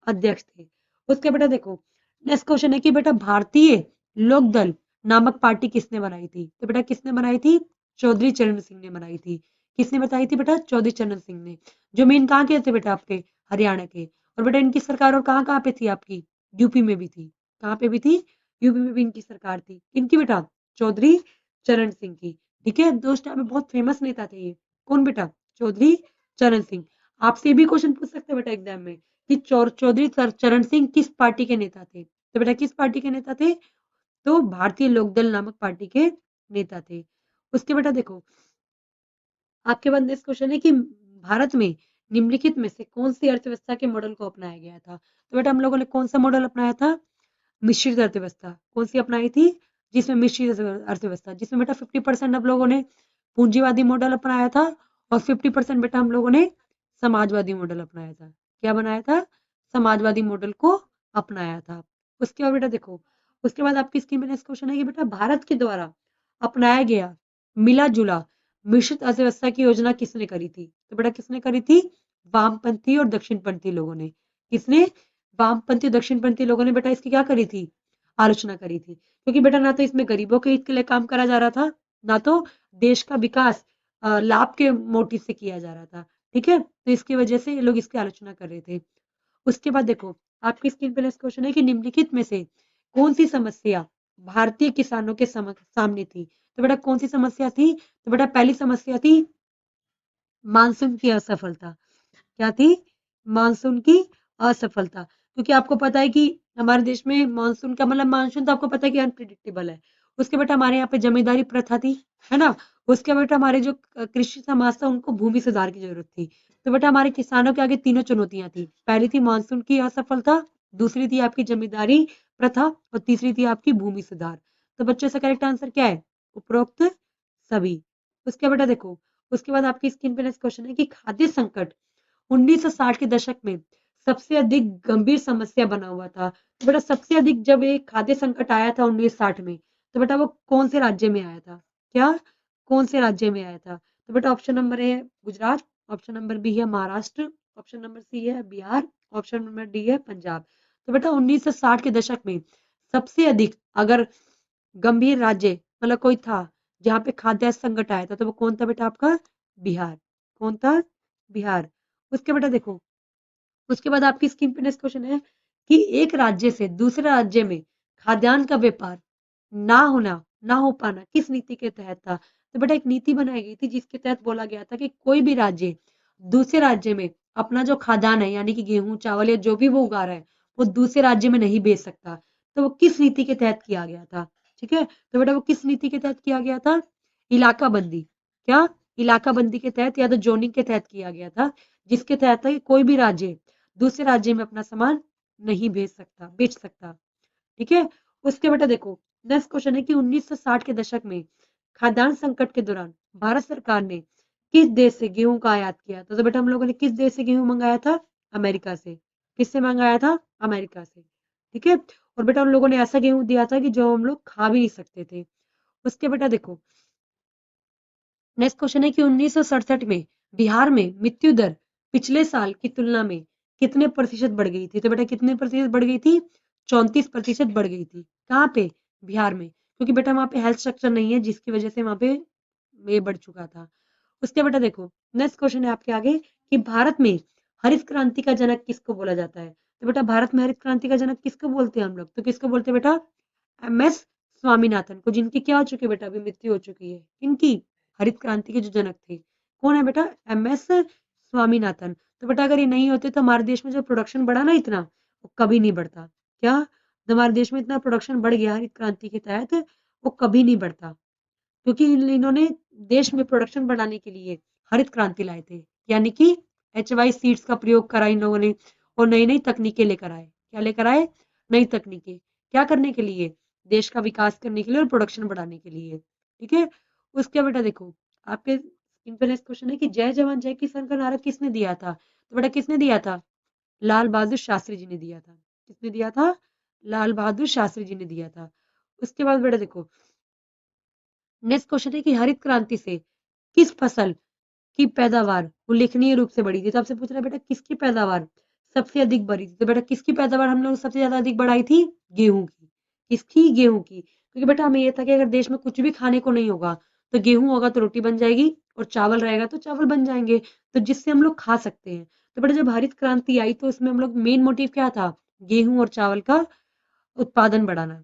अध्यक्ष थे। उसके बेटा देखो, नेक्स्ट क्वेश्चन है कि बेटा भारतीय लोक दल नामक पार्टी किसने बनाई थी? तो बेटा किसने बनाई थी? चौधरी चरण सिंह ने बनाई थी। किसने बताई थी बेटा? चौधरी चरण सिंह ने। जो मेन कहाँ के थे बेटा? आपके हरियाणा के। और बेटा इनकी सरकार और कहाँ कहाँ पे थी आपकी? यूपी में भी थी। कहाँ पे भी थी? यूपी में भी इनकी सरकार थी। इनकी बेटा? चौधरी चरण सिंह की। ठीक है। दोस्त टाइम में बहुत फेमस नेता थे ये। कौन बेटा? चौधरी चरण सिंह। आपसे ये भी क्वेश्चन पूछ सकते हैं बेटा एग्जाम में कि चौधरी चरण सिंह किस पार्टी के नेता थे? तो बेटा किस पार्टी के नेता थे? तो भारतीय लोकदल नामक पार्टी के नेता थे। उसके बेटा देखो, आपके बाद नेक्स्ट क्वेश्चन है कि भारत में निम्नलिखित में से कौन सी अर्थव्यवस्था के मॉडल को अपनाया गया था? तो बेटा हम लोगों ने कौन सा मॉडल अपनाया था? मिश्रित अर्थव्यवस्था। कौन सी अपनाई थी? जिसमें मिश्रित अर्थव्यवस्था, जिसमें बेटा 50% हम लोगों ने पूंजीवादी मॉडल अपनाया था और 50% बेटा हम लोगों ने समाजवादी मॉडल अपनाया था। क्या बनाया था? समाजवादी मॉडल को अपनाया था। उसके बाद बेटा देखो, उसके बाद आपकी स्क्रीन में नेक्स्ट क्वेश्चन है कि बेटा भारत के द्वारा अपनाया गया मिला जुला मिश्रित अर्थव्यवस्था की योजना किसने करी थी? तो बेटा किसने करी थी? वामपंथी और दक्षिणपंथी लोगों ने। किसने? वामपंथी दक्षिणपंथी लोगों ने बेटा इसकी क्या करी थी? आलोचना करी थी। क्योंकि बेटा ना तो इसमें गरीबों के हित के लिए काम करा जा रहा था, ना तो देश का विकास लाभ के मोटिव से किया जा रहा था। ठीक है। तो इसकी वजह से ये लोग इसकी आलोचना कर रहे थे। उसके बाद देखो, आपकी स्क्रीन पे नेक्स्ट क्वेश्चन है कि निम्नलिखित में से कौन सी समस्या भारतीय किसानों के सामने थी? तो बेटा कौन सी समस्या थी? तो बेटा पहली समस्या थी मानसून की असफलता। क्या थी? मानसून की असफलता। क्योंकि आपको पता है कि हमारे देश में मानसून का मतलब मानसून तो आपको पता है कि अनप्रिडिक्टेबल है। उसके बेटा हमारे यहाँ पे जमींदारी प्रथा थी, है ना? उसके बेटा हमारे जो कृषि समाज था उनको भूमि सुधार की जरूरत थी। तो बेटा हमारे किसानों के आगे तीनों चुनौतियां थी। पहली थी मानसून की असफलता, दूसरी थी आपकी जमींदारी प्रथा और तीसरी थी आपकी भूमि सुधार। तो बच्चों से करेक्ट आंसर क्या है? उपरोक्त सभी। उसके बेटा देखो, उसके बाद आपकी स्क्रीन पे नेक्स्ट क्वेश्चन है कि खाद्य संकट 1960 के दशक में सबसे अधिक गंभीर समस्या बना हुआ था। तो बेटा सबसे अधिक जब एक खाद्य संकट आया था 1960 में, तो बेटा वो कौन से राज्य में आया था? क्या? कौन से राज्य में आया था? तो बेटा ऑप्शन नंबर ए है गुजरात, ऑप्शन नंबर बी है महाराष्ट्र, ऑप्शन नंबर सी है बिहार, ऑप्शन नंबर डी है पंजाब। तो बेटा 1960 के दशक में सबसे अधिक अगर गंभीर राज्य मतलब कोई था जहाँ पे खाद्य संकट आया था, तो वो कौन था बेटा? आपका बिहार। कौन था? बिहार। उसके बेटा देखो, उसके बाद आपकी स्क्रीन पे नेक्स्ट क्वेश्चन है कि एक राज्य से दूसरे राज्य में खाद्यान्न का व्यापार ना हो पाना किस नीति के तहत था? तो बेटा एक नीति बनाई गई थी जिसके तहत बोला गया था कि कोई भी राज्य दूसरे राज्य में अपना जो खाद्यान्न है यानी कि गेहूं चावल या जो भी वो उगा रहा है वो दूसरे राज्य में नहीं बेच सकता। तो वो किस नीति के तहत किया गया था? ठीक है। तो बेटा वो किस नीति के तहत किया गया था? इलाका बंदी। क्या? इलाका बंदी के तहत या तो जोनिंग के तहत किया गया था, जिसके तहत है कि कोई भी राज्य दूसरे राज्य में अपना सामान नहीं बेच सकता। ठीक है। उसके बेटा देखो, नेक्स्ट क्वेश्चन है कि 1960 के दशक में खाद्यान्न संकट के दौरान भारत सरकार ने किस देश से गेहूं का आयात किया था? तो बेटा हम लोगों ने किस देश से गेहूं मंगाया था? अमेरिका से। किससे मंगाया था? अमेरिका से। ठीक है। और बेटा उन लोगों ने ऐसा गेहूं दिया था कि जो हम लोग खा भी नहीं सकते थे। उसके बेटा देखो नेक्स्ट क्वेश्चन है कि 1967 में बिहार में मृत्यु दर पिछले साल की तुलना में कितने प्रतिशत बढ़ गई थी? तो बेटा कितने प्रतिशत बढ़ गई थी? 34% बढ़ गई थी। कहाँ पे? बिहार में। क्योंकि बेटा वहां पे हेल्थ स्ट्रक्चर नहीं है, जिसकी वजह से वहां पे ये बढ़ चुका था। उसके बेटा देखो नेक्स्ट क्वेश्चन है आपके आगे कि भारत में हरित क्रांति का जनक किसको बोला जाता है? तो बेटा भारत में हरित क्रांति का जनक किसको बोलते हैं हम लोग? तो किसको बोलते हैं बेटा? एम.एस. स्वामीनाथन को, जिनकी क्या हो चुकी है बेटा? अभी मृत्यु हो चुकी है। इनकी हरित क्रांति के जो जनक थे कौन है बेटा? एम.एस. स्वामीनाथन। तो बेटा अगर ये नहीं होते तो हमारे देश में जो प्रोडक्शन बढ़ा ना इतना, वो कभी नहीं बढ़ता। क्या? तो हमारे देश में इतना प्रोडक्शन बढ़ गया हरित क्रांति के तहत, वो कभी नहीं बढ़ता। क्योंकि इन्होंने देश में प्रोडक्शन बढ़ाने के लिए हरित क्रांति लाए थे, यानी कि HY सीड्स का प्रयोग करा इन लोगों ने और नई नई तकनीकें लेकर आए। क्या लेकर आए? नई तकनीकें। क्या करने के लिए? देश का विकास करने के लिए और प्रोडक्शन बढ़ाने के लिए। ठीक है। उसके बेटा देखो आपके स्क्रीन पर नेक्स्ट क्वेश्चन है कि जय जवान जय किसान का नारा किसने दिया था? तो बेटा किसने दिया था? लाल बहादुर शास्त्री जी ने दिया था। किसने दिया था? लाल बहादुर शास्त्री जी ने दिया था। उसके बाद बेटा देखो नेक्स्ट क्वेश्चन है कि हरित क्रांति से किस फसल की पैदावार उल्लेखनीय रूप से बढ़ी थी? तो आपसे पूछ रहा है बेटा किसकी पैदावार सबसे अधिक बढ़ी थी? तो बेटा किसकी पैदावार हम लोग सबसे ज्यादा अधिक बढ़ाई थी? गेहूं की। किसकी? गेहूं की। क्योंकि बेटा हमें ये था कि अगर देश में कुछ भी खाने को नहीं होगा तो गेहूं होगा तो रोटी बन जाएगी, और चावल रहेगा तो चावल बन जाएंगे, तो जिससे हम लोग खा सकते हैं। तो बेटा जब हरित क्रांति आई तो उसमें हम लोग मेन मोटिव क्या था? गेहूं और चावल का उत्पादन बढ़ाना।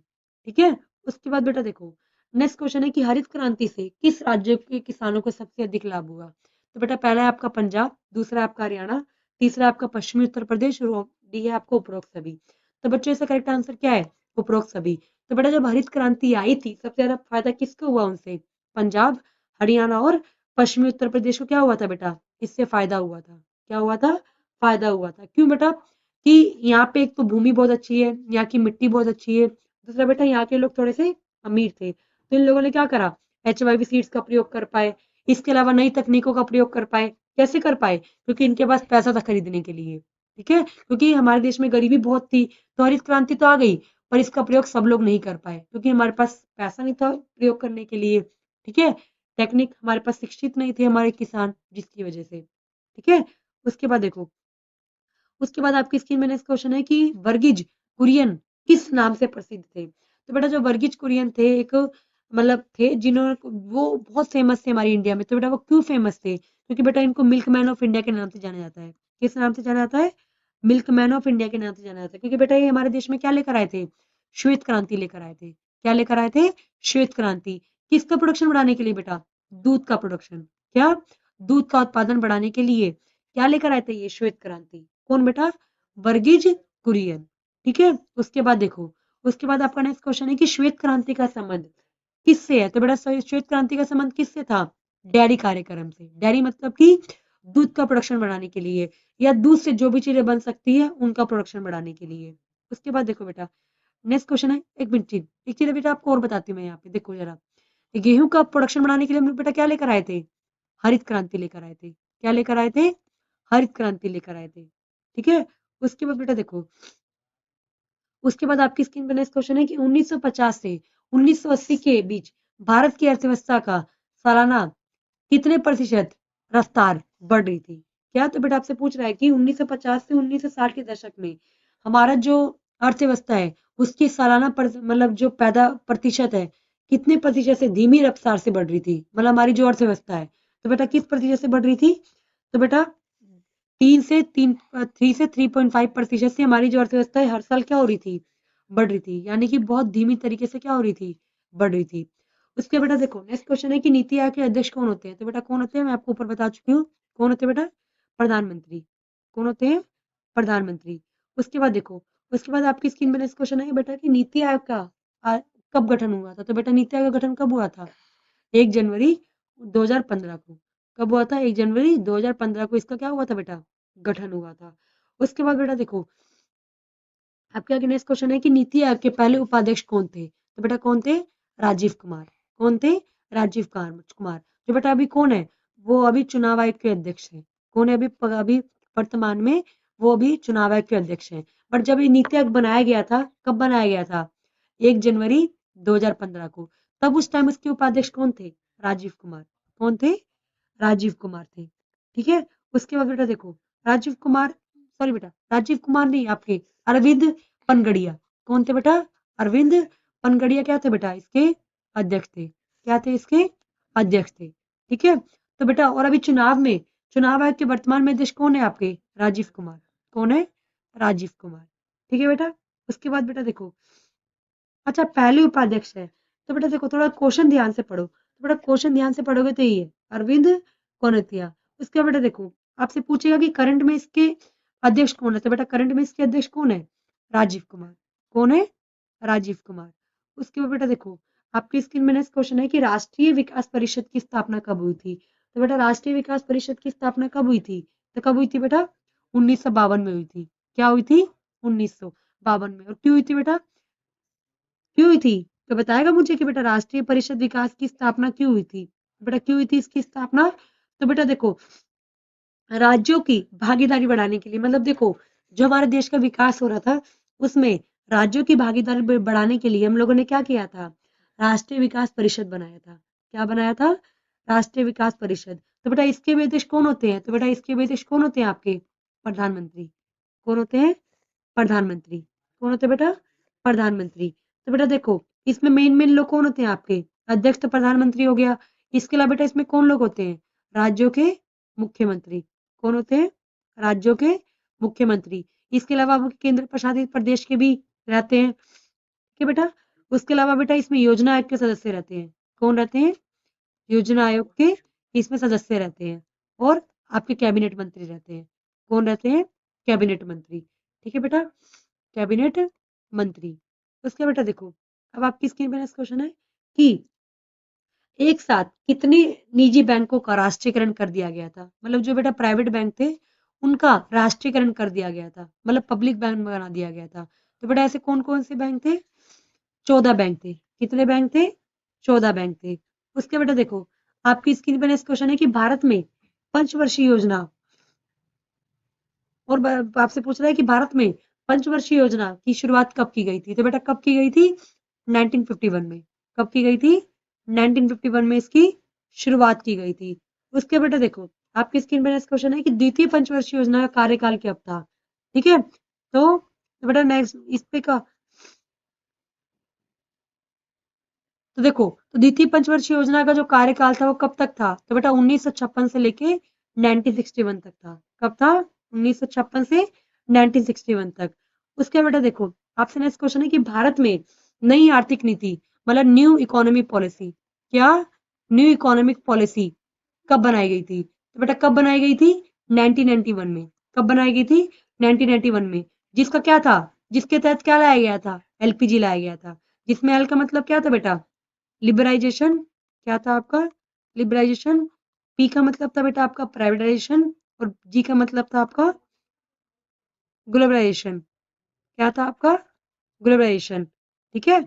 ठीक है। उसके बाद बेटा देखो नेक्स्ट क्वेश्चन है कि हरित क्रांति से किस राज्य के किसानों को सबसे अधिक लाभ हुआ? तो बेटा पहला है आपका पंजाब, दूसरा है आपका हरियाणा, तीसरा है आपका पश्चिमी उत्तर प्रदेश और डी है आपको उपरोक्त सभी। तो बच्चों इसका करेक्ट आंसर क्या है? उपरोक्त सभी। तो बेटा जब हरित क्रांति आई थी सबसे ज्यादा फायदा किसको हुआ उनसे? पंजाब, हरियाणा और पश्चिमी उत्तर प्रदेश को क्या हुआ था बेटा? इससे फायदा हुआ था। क्या हुआ था? फायदा हुआ था। क्यों बेटा? कि यहाँ पे एक तो भूमि बहुत अच्छी है, यहाँ की मिट्टी बहुत अच्छी है, दूसरा बेटा यहाँ के लोग थोड़े से अमीर थे, तो इन लोगों ने क्या करा? HYV सीड्स का प्रयोग कर पाए। इसके अलावा नई तकनीकों का प्रयोग कर पाए। कैसे कर पाए? क्योंकि इनके पास पैसा था खरीदने के लिए। ठीक है। क्योंकि हमारे देश में गरीबी बहुत थी, तो हरित क्रांति तो आ गई, पर इसका प्रयोग सब लोग नहीं कर पाए क्योंकि हमारे पास पैसा नहीं था प्रयोग करने के लिए। ठीक है। टेक्निक हमारे पास शिक्षित नहीं थे हमारे किसान, जिसकी वजह से। ठीक है। उसके बाद देखो उसके बाद आपकी स्क्रीन में नेक्स्ट क्वेश्चन है कि वर्गीज कुरियन किस नाम से प्रसिद्ध थे? तो बेटा जो वर्गीज कुरियन थे एक मतलब थे जिन्होंने वो बहुत फेमस थे हमारी इंडिया में। तो बेटा वो क्यों फेमस थे? क्योंकि बेटा इनको मिल्क मैन ऑफ इंडिया के नाम से जाना जाता है। किस नाम से जाना जाता है? मिल्क मैन ऑफ इंडिया के नाम से जाना जाता है। क्योंकि बेटा ये हमारे देश में क्या लेकर आए थे? श्वेत क्रांति लेकर आए थे। क्या लेकर आए थे? श्वेत क्रांति। किसका प्रोडक्शन बढ़ाने के लिए बेटा? दूध का प्रोडक्शन। क्या? दूध का उत्पादन बढ़ाने के लिए क्या लेकर आए थे ये श्वेत क्रांति? कौन बेटा? वर्गीज कुरियन। ठीक है। उसके बाद देखो उसके बाद आपका नेक्स्ट क्वेश्चन है कि श्वेत क्रांति का संबंध किससे है? तो बेटा श्वेत क्रांति का संबंध किससे था? डेयरी कार्यक्रम से। डेयरी मतलब कि दूध का प्रोडक्शन बढ़ाने के लिए, या दूध से जो भी चीजें बन सकती है उनका प्रोडक्शन बढ़ाने के लिए। उसके बाद देखो बेटा नेक्स्ट क्वेश्चन है, एक चीज बेटा आपको और बताती हूँ मैं यहाँ पे, देखो जरा। गेहूं का प्रोडक्शन बढ़ाने के लिए हम लोग बेटा क्या लेकर आए थे? हरित क्रांति लेकर आए थे। क्या लेकर आए थे? हरित क्रांति लेकर आए थे। ठीक है। उसके बाद बेटा देखो उसके बाद आपकी स्क्रीन पर नेक्स्ट क्वेश्चन है कि 1950 से 1980 के बीच भारत की अर्थव्यवस्था का सालाना कितने प्रतिशत रफ्तार बढ़ रही थी? क्या? तो बेटा आपसे पूछ रहा है कि 1950 से 1960 के दशक में हमारा जो अर्थव्यवस्था है उसकी सालाना मतलब जो पैदा प्रतिशत है कितने प्रतिशत से धीमी रफ्तार से बढ़ रही थी? मतलब हमारी जो अर्थव्यवस्था है तो बेटा किस प्रतिशत से बढ़ रही थी? तो बेटा 3 से 3.5% से हमारी जो अर्थव्यवस्था है हर साल क्या हो रही थी? बढ़ रही थी। यानी कि बहुत धीमी तरीके से क्या हो रही थी? बढ़ रही थी। उसके बेटा देखो नेक्स्ट क्वेश्चन है कि नीति आयोग के अध्यक्ष कौन होते हैं? तो बेटा कौन होते हैं? मैं आपको ऊपर बता चुकी हूँ। कौन होते हैं बेटा? प्रधानमंत्री। कौन होते हैं? प्रधानमंत्री। उसके बाद देखो उसके बाद आपकी स्क्रीन में नेक्स्ट क्वेश्चन है बेटा कि नीति आयोग का आ, कब गठन हुआ था? तो बेटा नीति आयोग का गठन कब हुआ था? 1 जनवरी 2015 को। कब हुआ था? 1 जनवरी 2015 को इसका क्या हुआ था बेटा? गठन हुआ था। उसके बाद बेटा देखो आपके आगे नेक्स्ट क्वेश्चन है कि नीति आयोग के पहले उपाध्यक्ष कौन थे? तो बेटा कौन थे? राजीव कुमार। कौन थे? राजीव कुमार। जो बेटा अभी कौन है? वो अभी चुनाव आयोग के अध्यक्ष हैं। कौन है अभी वर्तमान में? वो अभी चुनाव आयोग के अध्यक्ष हैं। बट जब ये नीति आयोग बनाया गया था, कब बनाया गया था? 1 जनवरी 2015 को। तब उस टाइम उसके उपाध्यक्ष कौन थे? राजीव कुमार। कौन थे? राजीव कुमार थे। ठीक है। उसके बाद बेटा देखो, राजीव कुमार, सॉरी बेटा, राजीव कुमार नहीं, आपके अरविंद पनगड़िया। कौन थे बेटा? अरविंद पनगड़िया क्या थे बेटा? इसके अध्यक्ष थे। क्या थे? इसके अध्यक्ष थे। ठीक है। तो बेटा, और अभी चुनाव आयोग के वर्तमान में अध्यक्ष कौन है आपके? राजीव कुमार। कौन है? राजीव कुमार। ठीक है बेटा। उसके बाद बेटा देखो, अच्छा पहले उपाध्यक्ष है, तो बेटा देखो थोड़ा क्वेश्चन ध्यान से पढ़ो। तो बेटा क्वेश्चन ध्यान से पढ़ोगे तो ये अरविंद कौनतिया। उसके बाद बेटा देखो, आपसे पूछेगा कि करंट में इसके अध्यक्ष कौन है, तो बेटा करंट में इसके अध्यक्ष कौन है? राजीव कुमार। कौन है? राजीव कुमार। उसके बाद बेटा देखो, आपकी स्क्रीन में नेक्स्ट क्वेश्चन है कि राष्ट्रीय विकास परिषद की स्थापना कब हुई थी? तो बेटा राष्ट्रीय विकास परिषद की स्थापना कब हुई थी? तो कब हुई थी बेटा? 1952 में हुई थी। क्या हुई थी? 1952 में। और क्यों हुई थी बेटा? क्यों हुई थी? तो बताएगा मुझे कि बेटा राष्ट्रीय परिषद विकास की स्थापना क्यों हुई थी? बेटा क्यों हुई थी इसकी स्थापना? तो बेटा देखो, राज्यों की भागीदारी बढ़ाने के लिए, मतलब देखो, जो हमारे देश का विकास हो रहा था, उसमें राज्यों की भागीदारी बढ़ाने के लिए हम लोगों ने क्या किया था? राष्ट्रीय विकास परिषद बनाया था। क्या बनाया था? राष्ट्रीय विकास परिषद। तो बेटा इसके भी अध्यक्ष कौन होते हैं? तो बेटा इसके भी अध्यक्ष कौन होते हैं आपके? प्रधानमंत्री। कौन होते हैं? प्रधानमंत्री। कौन होते हैं बेटा? प्रधानमंत्री। तो बेटा देखो, इसमें मेन लोग कौन होते हैं आपके? अध्यक्ष तो प्रधानमंत्री हो गया। इसके अलावा बेटा इसमें कौन लोग होते हैं? राज्यों के मुख्यमंत्री। कौन होते हैं? राज्यों के मुख्यमंत्री। इसके अलावा वो केंद्र प्रशासित प्रदेश के भी रहते हैं। ठीक है बेटा। उसके अलावा बेटा इसमें योजना आयोग के सदस्य रहते हैं। कौन रहते हैं? योजना आयोग के इसमें सदस्य रहते हैं। और आपके कैबिनेट मंत्री रहते हैं। कौन रहते हैं? कैबिनेट मंत्री। ठीक है बेटा, कैबिनेट मंत्री। उसके बेटा देखो, अब आपकी स्क्रीन पर क्वेश्चन है कि एक साथ कितने निजी बैंकों का राष्ट्रीयकरण कर दिया गया था? मतलब जो बेटा प्राइवेट बैंक थे, उनका राष्ट्रीयकरण कर दिया गया था, मतलब पब्लिक बैंक बना दिया गया था। तो बेटा ऐसे कौन कौन से बैंक थे? 14 बैंक थे। कितने बैंक थे? 14 बैंक थे। उसके बेटा देखो, आपकी स्क्रीन पर नेक्स्ट क्वेश्चन है कि भारत में पंचवर्षीय योजना, और आपसे पूछ रहा है कि भारत में पंचवर्षीय योजना की शुरुआत कब की गई थी? तो बेटा कब की गई थी? 1951 में। कब की गई थी? 1951 में इसकी शुरुआत की गई थी। उसके बेटा देखो, आपकी स्क्रीन पर नेक्स्ट क्वेश्चन है कि द्वितीय पंचवर्षीय योजना का कार्यकाल कब था? ठीक है। तो बेटा नेक्स्ट इस पे का, तो देखो, तो द्वितीय पंचवर्षीय योजना का जो कार्यकाल था वो कब तक था? तो बेटा 1956 से लेके 1961 तक था। कब था? 1956 से 1961 तक। उसके बेटा देखो, आपसे नेक्स्ट क्वेश्चन है कि भारत में नई आर्थिक नीति, मतलब न्यू इकोनॉमी पॉलिसी, क्या न्यू इकोनॉमिक पॉलिसी कब बनाई गई थी? तो बेटा कब बनाई गई थी? 1991 में। कब बनाई गई थी? 1991 में। जिसका क्या था? जिसके तहत क्या लाया गया था? एलपीजी लाया गया था। जिसमें एल का मतलब क्या था बेटा? लिबराइजेशन। क्या था आपका? लिबराइजेशन। पी का मतलब था बेटा आपका प्राइवेटाइजेशन। और जी का मतलब था आपका ग्लोबलाइजेशन। क्या था आपका? ग्लोबलाइजेशन। ठीक है।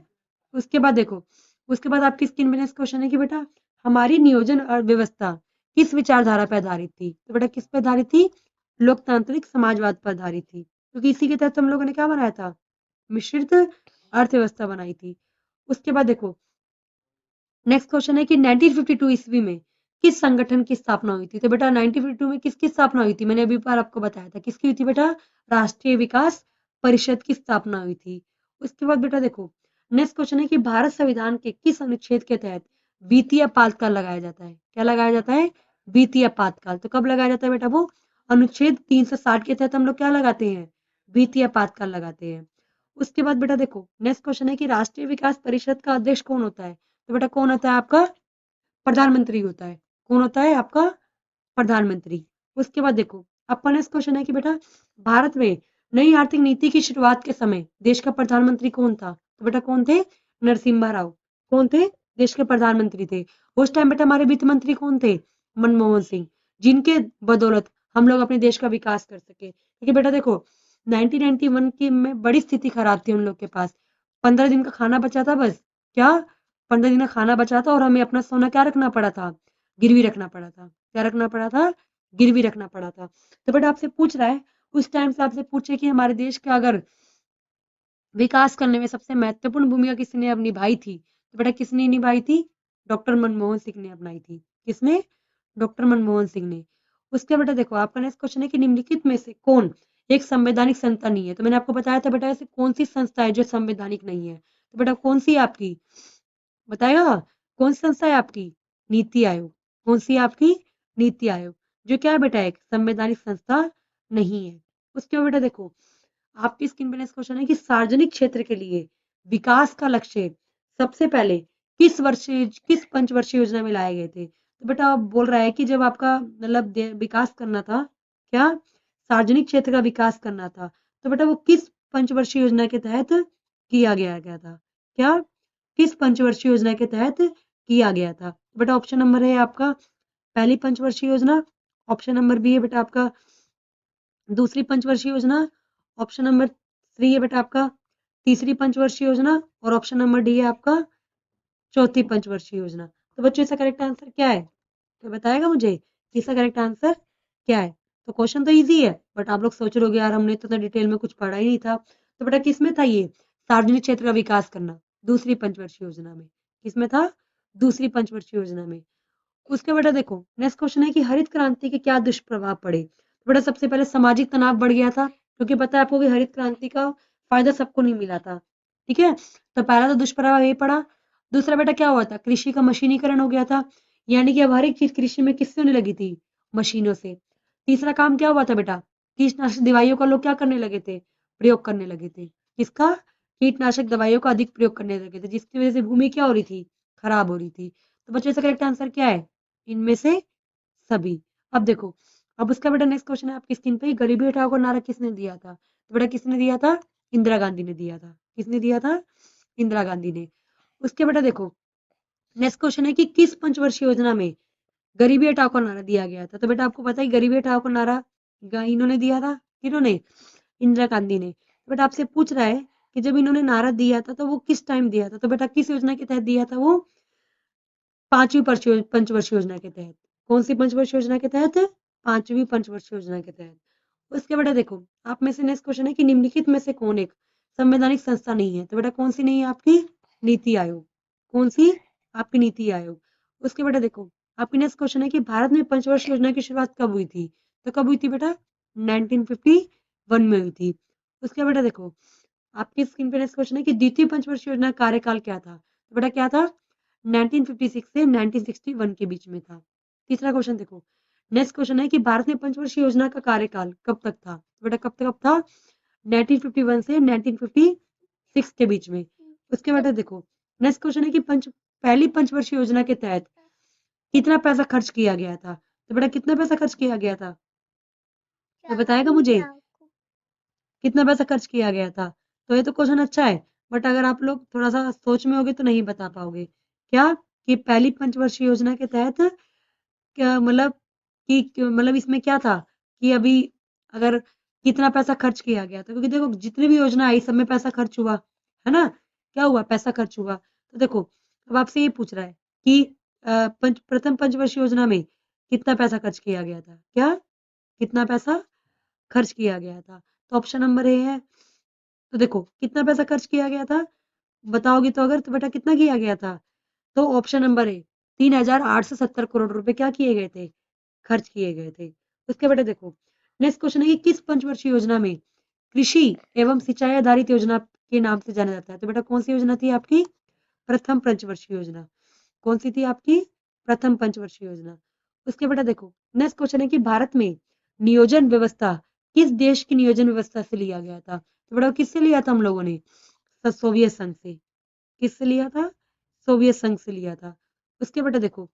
उसके बाद देखो, उसके बाद आपकी स्क्रीन में नेक्स्ट क्वेश्चन है कि बेटा हमारी नियोजन अर्थव्यवस्था किस विचारधारा पर आधारित थी? तो बेटा किस पर आधारित थी? लोकतांत्रिक समाजवाद पर आधारित थी। क्योंकि इसी के तहत हम लोगों ने क्या बनाया था? मिश्रित अर्थव्यवस्था बनाई थी। उसके बाद देखो, नेक्स्ट क्वेश्चन है कि 1952 ईस्वी में किस संगठन की स्थापना हुई थी? तो बेटा 1952 में किसकी स्थापना हुई थी? मैंने अभी बार आपको बताया था किसकी हुई थी बेटा? राष्ट्रीय विकास परिषद की स्थापना हुई थी। उसके बाद बेटा देखो, नेक्स्ट क्वेश्चन है कि भारत संविधान के किस अनुच्छेद के तहत वित्तीय आपातकाल लगाया जाता है? क्या लगाया जाता है? वित्तीय आपातकाल। तो कब लगाया जाता है बेटा? वो अनुच्छेद 360 के तहत हम लोग क्या लगाते हैं? वित्तीय आपातकाल लगाते हैं। उसके बाद बेटा देखो, नेक्स्ट क्वेश्चन है कि राष्ट्रीय विकास परिषद का अध्यक्ष कौन होता है? तो बेटा कौन होता है आपका? प्रधानमंत्री होता है। कौन होता है आपका? प्रधानमंत्री। उसके बाद देखो, आपका नेक्स्ट क्वेश्चन है कि बेटा भारत में नई आर्थिक नीति की शुरुआत के समय देश का प्रधानमंत्री कौन था? तो बेटा कौन थे? नरसिम्हा राव। कौन थे? देश के प्रधानमंत्री थे। उस टाइम बेटा हमारे वित्त मंत्री कौन थे? मनमोहन सिंह। जिनके बदौलत हम लोग अपने देश का विकास कर सके। क्योंकि बेटा देखो, 1991 की में बड़ी स्थिति खराब थी उन लोग के पास। 15 दिन का खाना बचा था बस। क्या? 15 दिन का खाना बचा था और हमें अपना सोना क्या रखना पड़ा था? गिरवी रखना पड़ा था। क्या रखना पड़ा था, गिरवी रखना पड़ा था। तो बेटा आपसे पूछ रहा है, उस टाइम से आपसे पूछे कि हमारे देश का अगर विकास करने में सबसे महत्वपूर्ण भूमिका किसने अब निभाई थी, तो बेटा किसने निभाई थी, डॉक्टर मनमोहन सिंह ने अपनाई थी। किसने, डॉक्टर मनमोहन सिंह ने। उसके बेटा देखो आपका नेक्स्ट क्वेश्चन है कि निम्नलिखित में से कौन एक संवैधानिक संस्था नहीं है। तो मैंने आपको बताया था बेटा ऐसे कौन सी संस्था है जो संवैधानिक नहीं है, तो बेटा कौन सी है आपकी, बताएगा, कौन सी संस्था है आपकी, नीति आयोग। कौन सी है आपकी, नीति आयोग, जो क्या है बेटा एक संवैधानिक संस्था नहीं है। उसके बाद बेटा देखो आपकी स्क्रीन पर नेक्स्ट क्वेश्चन है कि सार्वजनिक क्षेत्र के लिए विकास का लक्ष्य सबसे पहले किस पंचवर्षीय योजना में लाए गए थे। तो बेटा आप बोल रहा है कि जब आपका मतलब विकास करना था, क्या सार्वजनिक क्षेत्र का विकास करना था, तो बेटा वो किस पंचवर्षीय योजना के तहत किया गया था, क्या किस पंचवर्षीय योजना के तहत किया गया था। बेटा ऑप्शन नंबर है आपका पहली पंचवर्षीय योजना, ऑप्शन नंबर बी है बेटा आपका दूसरी पंचवर्षीय योजना, ऑप्शन नंबर 3 है बेटा आपका तीसरी पंचवर्षीय योजना और ऑप्शन नंबर डी है आपका चौथी पंचवर्षीय योजना। तो बच्चों इसका करेक्ट आंसर क्या है, तो बताएगा मुझे इसका करेक्ट आंसर क्या है। तो क्वेश्चन तो इजी है बट आप लोग सोच रहे यार हमने तो डिटेल में कुछ पढ़ा ही नहीं था। तो बेटा किसमें था ये सार्वजनिक क्षेत्र का विकास करना, दूसरी पंचवर्षीय योजना में। किसमें था, दूसरी पंचवर्षीय योजना में। उसके बेटा देखो नेक्स्ट क्वेश्चन है कि हरित क्रांति के क्या दुष्प्रभाव पड़े। तो बेटा सबसे पहले सामाजिक तनाव बढ़ गया था, क्योंकि पता है आपको कि हरित क्रांति का फायदा सबको नहीं मिला था, ठीक है। तो पहला तो दुष्प्रभाव ये पड़ा। दूसरा बेटा क्या हुआ था, कृषि का मशीनीकरण हो गया था, यानी कि अब हर एक चीज कृषि में किससे होने लगी थी, मशीनों से। तीसरा काम क्या हुआ था बेटा, कीटनाशक दवाइयों का लोग क्या करने लगे थे, प्रयोग करने लगे थे। किसका, कीटनाशक दवाइयों का अधिक प्रयोग करने लगे थे, जिसकी वजह से भूमि क्या हो रही थी, खराब हो रही थी। तो बच्चों इसका करेक्ट आंसर क्या है, इनमें से सभी। अब देखो अब उसका बेटा नेक्स्ट क्वेश्चन है आपकी स्क्रीन पे, गरीबी हटाओ का नारा किसने दिया था। तो बेटा किसने दिया था, इंदिरा गांधी ने दिया था। किसने दिया था, इंदिरा गांधी ने। उसके बेटा देखो नेक्स्ट क्वेश्चन है कि किस पंचवर्षीय योजना में गरीबी हटाओ का नारा दिया गया था। तो बेटा आपको पता है गरीबी हटाओ का नारा इन्होंने दिया था, किन्होंने, इंदिरा गांधी ने। तो बेटा आपसे पूछ रहा है कि जब इन्होंने नारा दिया था तो वो किस टाइम दिया था। तो बेटा किस योजना के तहत दिया था, वो पांचवी पंचवर्षीय योजना के तहत। कौन सी पंचवर्षीय योजना के तहत, पांचवी पंचवर्षीय योजना के तहत। उसके बेटा देखो आप में से नेक्स्ट क्वेश्चन है कि निम्नलिखित में से कौन एक संवैधानिक संस्था नहीं है। तो बेटा कौन सी नहीं है आपकी, नीति आयोग। कौन सी, आपकी नीति आयोग। उसके बेटा देखो आपकी नेक्स्ट क्वेश्चन है कि भारत में पंचवर्षीय योजना की शुरुआत कब हुई थी। तो कब हुई थी बेटा, 1951 में हुई थी। उसके बेटा देखो आपकी स्क्रीन पे नेक्स्ट क्वेश्चन है कि द्वितीय पंचवर्षीय योजना का कार्यकाल क्या था। तो बेटा क्या था, 1956 से 1961 के बीच में था। तीसरा क्वेश्चन देखो नेक्स्ट क्वेश्चन है कि भारत में पंचवर्षीय योजना का कार्यकाल कब तक था। तो बेटा कब था, 1951 से 1956 के बीच में। उसके बाद देखो नेक्स्ट क्वेश्चन है कि पहली पंचवर्षीय योजना के तहत कितना पैसा खर्च किया गया था। तो बेटा कितना पैसा खर्च किया गया था, तो बताएगा मुझे कितना पैसा खर्च किया गया था। तो ये तो क्वेश्चन अच्छा है बट अगर आप लोग थोड़ा सा सोच में होगे तो नहीं बता पाओगे। क्या, कि पहली पंचवर्षीय योजना के तहत क्या मतलब कि मतलब इसमें क्या था कि अभी अगर कितना पैसा खर्च किया गया था, क्योंकि देखो जितनी भी योजना आई सब में पैसा खर्च हुआ है ना, क्या हुआ, पैसा खर्च हुआ। तो देखो अब आपसे ये पूछ रहा है कि प्रथम पंचवर्षीय योजना में कितना पैसा खर्च किया गया था, क्या कितना पैसा खर्च किया गया था। तो ऑप्शन नंबर ए है, तो देखो कितना पैसा खर्च किया गया था, बताओगी तो अगर, तो बेटा कितना किया गया था। तो ऑप्शन नंबर ए 3,870 करोड़ रुपए क्या किए गए थे, खर्च किए गए थे। उसके बेटा देखो नेक्स्ट क्वेश्चन है कि किस पंचवर्षीय योजना में कृषि एवं सिंचाई आधारित योजना के नाम से जाना जाता है। तो बेटा कौन सी योजना थी आपकी, प्रथम पंचवर्षीय योजना। कौन सी थी आपकी, प्रथम पंचवर्षीय योजना। उसके बेटा देखो नेक्स्ट क्वेश्चन है कि भारत में नियोजन व्यवस्था किस देश की नियोजन व्यवस्था से लिया गया था। तो बेटा किससे लिया था हम लोगों ने, सोवियत संघ से। किससे लिया था, सोवियत संघ से लिया था। उसके बेटा देखो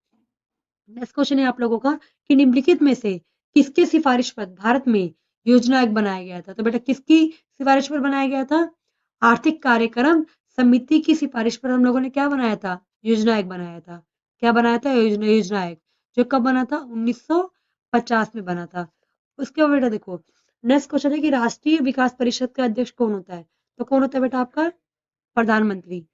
नेक्स्ट क्वेश्चन है आप लोगों का कि निम्नलिखित में से किसके सिफारिश पर भारत में योजना आयोग बनाया गया था। तो बेटा किसकी सिफारिश पर बनाया गया था, आर्थिक कार्यक्रम समिति की सिफारिश पर हम लोगों ने क्या बनाया था, योजना आयोग बनाया था। क्या बनाया था, योजना आयोग, जो कब बना था, 1950 में बना था। उसके बाद बेटा देखो नेक्स्ट क्वेश्चन है कि राष्ट्रीय विकास परिषद का अध्यक्ष कौन होता है। तो कौन होता है बेटा आपका, प्रधानमंत्री।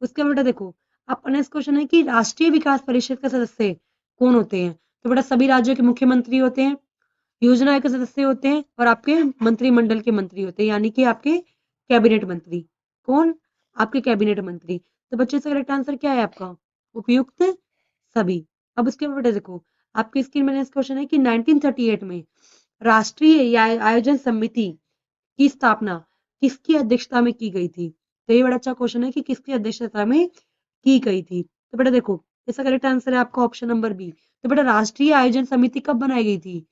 उसके बेटा देखो आपका नेक्स्ट क्वेश्चन है कि राष्ट्रीय विकास परिषद के सदस्य कौन होते हैं। तो बेटा सभी राज्यों के मुख्यमंत्री होते हैं, योजना के सदस्य होते हैं और आपके मंत्रिमंडल के मंत्री होते हैं, यानी कि आपके कैबिनेट मंत्री। कौन? आपके कैबिनेट मंत्री। तो बच्चों इसका करेक्ट आंसर क्या है आपका? उपयुक्त सभी। अब उसके बाद बेटा देखो, आपकी स्क्रीन में नेक्स्ट क्वेश्चन है कि 1938 में राष्ट्रीय आयोजन समिति की स्थापना किसकी अध्यक्षता में की गई थी? तो ये बड़ा अच्छा क्वेश्चन है कि किसकी अध्यक्षता में की गई थी। तो बेटा देखो, इसका करेक्ट आंसर है आपका ऑप्शन नंबर बी। तो बेटा राष्ट्रीय आयोजन समिति कब बनाई गई थी?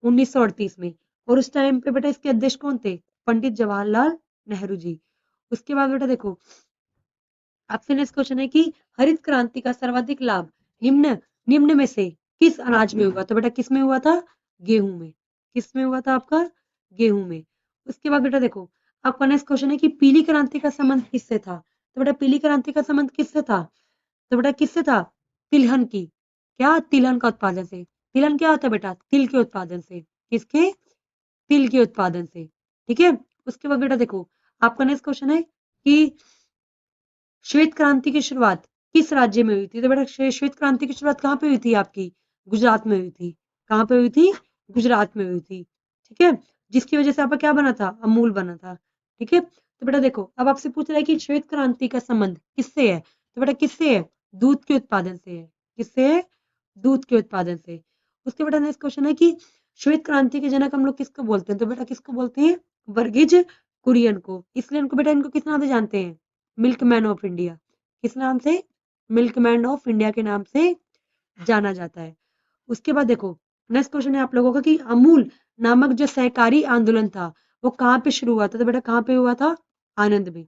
1938 में। और उस टाइम पे बेटा इसके अध्यक्ष कौन थे? पंडित जवाहरलाल नेहरू जी। उसके बाद बेटा देखो, आपसे नेक्स्ट क्वेश्चन है कि हरित क्रांति का सर्वाधिक लाभ निम्न निम्न में से किस अनाज में हुआ? तो बेटा किस में हुआ था? गेहूं में। किस में हुआ था आपका? गेहूं में। उसके बाद बेटा देखो, आपका नेक्स्ट क्वेश्चन है कि पीली क्रांति का संबंध किससे था? तो बेटा पीली क्रांति का संबंध किससे था? तो बेटा किससे था? तिलहन की। क्या? तिलहन का उत्पादन से। तिलहन क्या होता है बेटा? तिल के उत्पादन से। किसके? तिल के उत्पादन से। ठीक है। उसके बाद बेटा देखो, आपका नेक्स्ट क्वेश्चन है कि श्वेत क्रांति की शुरुआत किस राज्य में हुई थी? तो बेटा श्वेत क्रांति की शुरुआत कहाँ पे हुई थी आपकी? गुजरात में हुई थी। कहाँ पे हुई थी? गुजरात में हुई थी। ठीक है। जिसकी वजह से आपका क्या बना था? अमूल बना था। ठीक है। तो बेटा देखो, अब आपसे पूछ रहा है कि श्वेत क्रांति का संबंध किससे है? तो बेटा किससे है? दूध के उत्पादन से है। किससे है? दूध के उत्पादन से। उसके बेटा नेक्स्ट क्वेश्चन है कि श्वेत क्रांति के जनक हम लोग किसको बोलते हैं? तो बेटा किसको बोलते हैं? वर्गीज कुरियन को। इसलिए इनको बेटा इनको किस नाम से जानते हैं? Milkman of India. किस नाम से? मिल्कमैन ऑफ इंडिया के नाम से जाना जाता है। उसके बाद देखो, नेक्स्ट क्वेश्चन है आप लोगों का कि अमूल नामक जो सहकारी आंदोलन था वो कहाँ पे शुरू हुआ था? तो बेटा कहाँ पे हुआ था? आनंद में।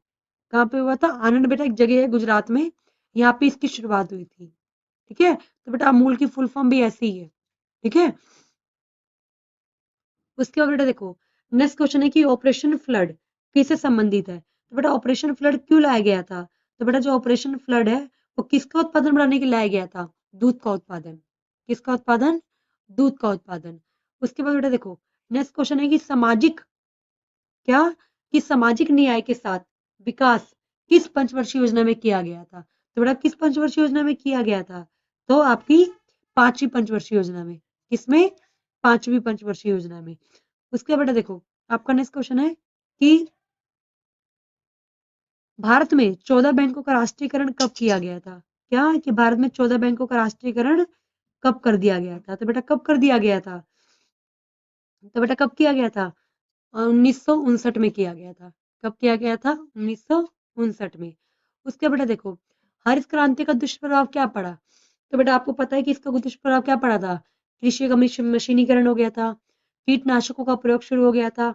कहाँ पे हुआ था? आनंद बेटा एक जगह है गुजरात में, यहाँ पे इसकी शुरुआत हुई थी। ठीक है। तो बेटा अमूल की फुल फॉर्म भी ऐसी ही है। ठीक है। उसके बाद बेटा देखो, नेक्स्ट क्वेश्चन है कि ऑपरेशन फ्लड किससे संबंधित है? तो बेटा ऑपरेशन फ्लड क्यों लाया गया था? तो बेटा जो ऑपरेशन फ्लड है वो किसका उत्पादन बढ़ाने के लिए लाया गया था? दूध का उत्पादन। किसका उत्पादन? दूध का उत्पादन। उसके बाद बेटा देखो, नेक्स्ट क्वेश्चन है कि सामाजिक क्या? कि सामाजिक न्याय के साथ विकास किस पंचवर्षीय योजना में किया गया था? तो बेटा किस पंचवर्षीय योजना में किया गया था? तो आपकी 5वीं पंचवर्षीय योजना में। किसमें? 5वीं पंचवर्षीय योजना में। उसके बेटा देखो, आपका नेक्स्ट क्वेश्चन है कि भारत में 14 बैंकों का राष्ट्रीयकरण कब किया गया था? क्या? कि भारत में 14 बैंकों का राष्ट्रीयकरण कब कर दिया गया था? तो बेटा कब कर दिया गया था? तो बेटा कब किया गया था? 1959 में किया गया था। कब किया गया था? 1959 में। उसके बेटा देखो, हरित क्रांति का दुष्प्रभाव क्या पड़ा? तो बेटा आपको पता है कि इसका दुष्प्रभाव क्या पड़ा था? कृषि का मशीनीकरण हो गया था, कीटनाशकों का प्रयोग शुरू हो गया था,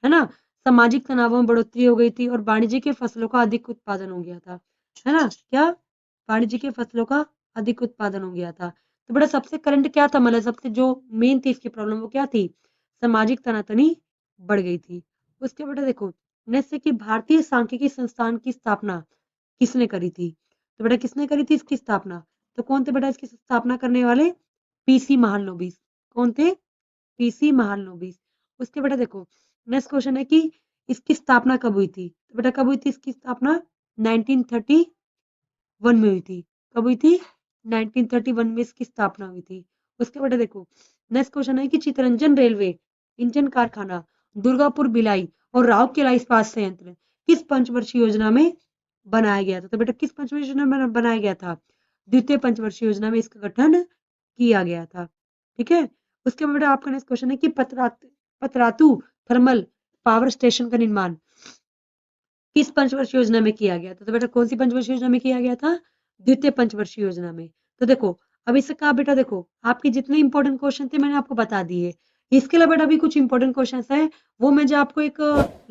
है ना, सामाजिक तनावों में बढ़ोतरी हो गई थी और वाणिज्य के फसलों का अधिक उत्पादन हो गया था। है ना? क्या? वाणिज्य के फसलों का अधिक उत्पादन हो गया था। तो बेटा सबसे करंट क्या था? मतलब सबसे जो मेन थी इसकी प्रॉब्लम वो क्या थी? सामाजिक तनातनी बढ़ गई थी। उसके बेटा देखो, नेक्स्ट है कि भारतीय सांख्यिकी संस्थान की स्थापना किसने करी थी? तो बेटा किसने करी थी इसकी स्थापना? तो कौन थे बेटा इसकी स्थापना करने वाले? पीसी महालनोबिस। कौन थे? पीसी महालनोबिस। उसके बेटा देखो, नेक्स्ट क्वेश्चन है कि इसकी स्थापना कब हुई थी? तो बेटा कब हुई थी इसकी स्थापना? 1931 में हुई थी। कब हुई थी? 1931 में इसकी स्थापना हुई थी। उसके बेटा देखो, नेक्स्ट क्वेश्चन है कि चितरंजन रेलवे इंजन कारखाना, दुर्गापुर भिलाई और राउरकेला इस्पात संयंत्र किस पंचवर्षीय योजना में बनाया गया था? तो बेटा किस पंचवर्षीय योजना में बनाया गया था? द्वितीय पंचवर्षीय योजना में इसका गठन किया गया था। ठीक है। उसके बाद बेटा आपका नेक्स्ट क्वेश्चन है कि पतरातू थर्मल पावर स्टेशन का निर्माण किस पंचवर्षीय योजना में किया गया था? तो बेटा कौन सी पंचवर्षीय योजना में किया गया था? द्वितीय पंचवर्षीय योजना में। तो देखो, अब इससे कहा बेटा देखो, आपके जितने इंपॉर्टेंट क्वेश्चन थे मैंने आपको बता दिए। इसके अलावा बेटा अभी कुछ इंपॉर्टेंट क्वेश्चन है, वो मैं जो आपको एक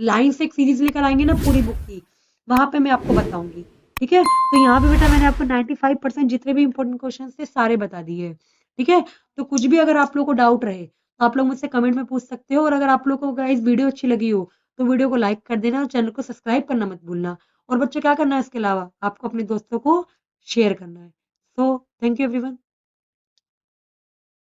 लाइन से एक सीरीज लेकर आएंगे ना पूरी बुक की, वहां पे मैं आपको बताऊंगी। ठीक है। तो यहाँ पे बेटा मैंने आपको 95% जितने भी इंपॉर्टेंट क्वेश्चन थे सारे बता दिए। ठीक है। तो कुछ भी अगर आप लोग को डाउट रहे तो आप लोग मुझसे कमेंट में पूछ सकते हो, और अगर आप लोग को गाइस वीडियो अच्छी लगी हो तो वीडियो को लाइक कर देना और चैनल को सब्सक्राइब करना मत भूलना। और बच्चों क्या करना है इसके अलावा? आपको अपने दोस्तों को शेयर करना है। So thank you everyone.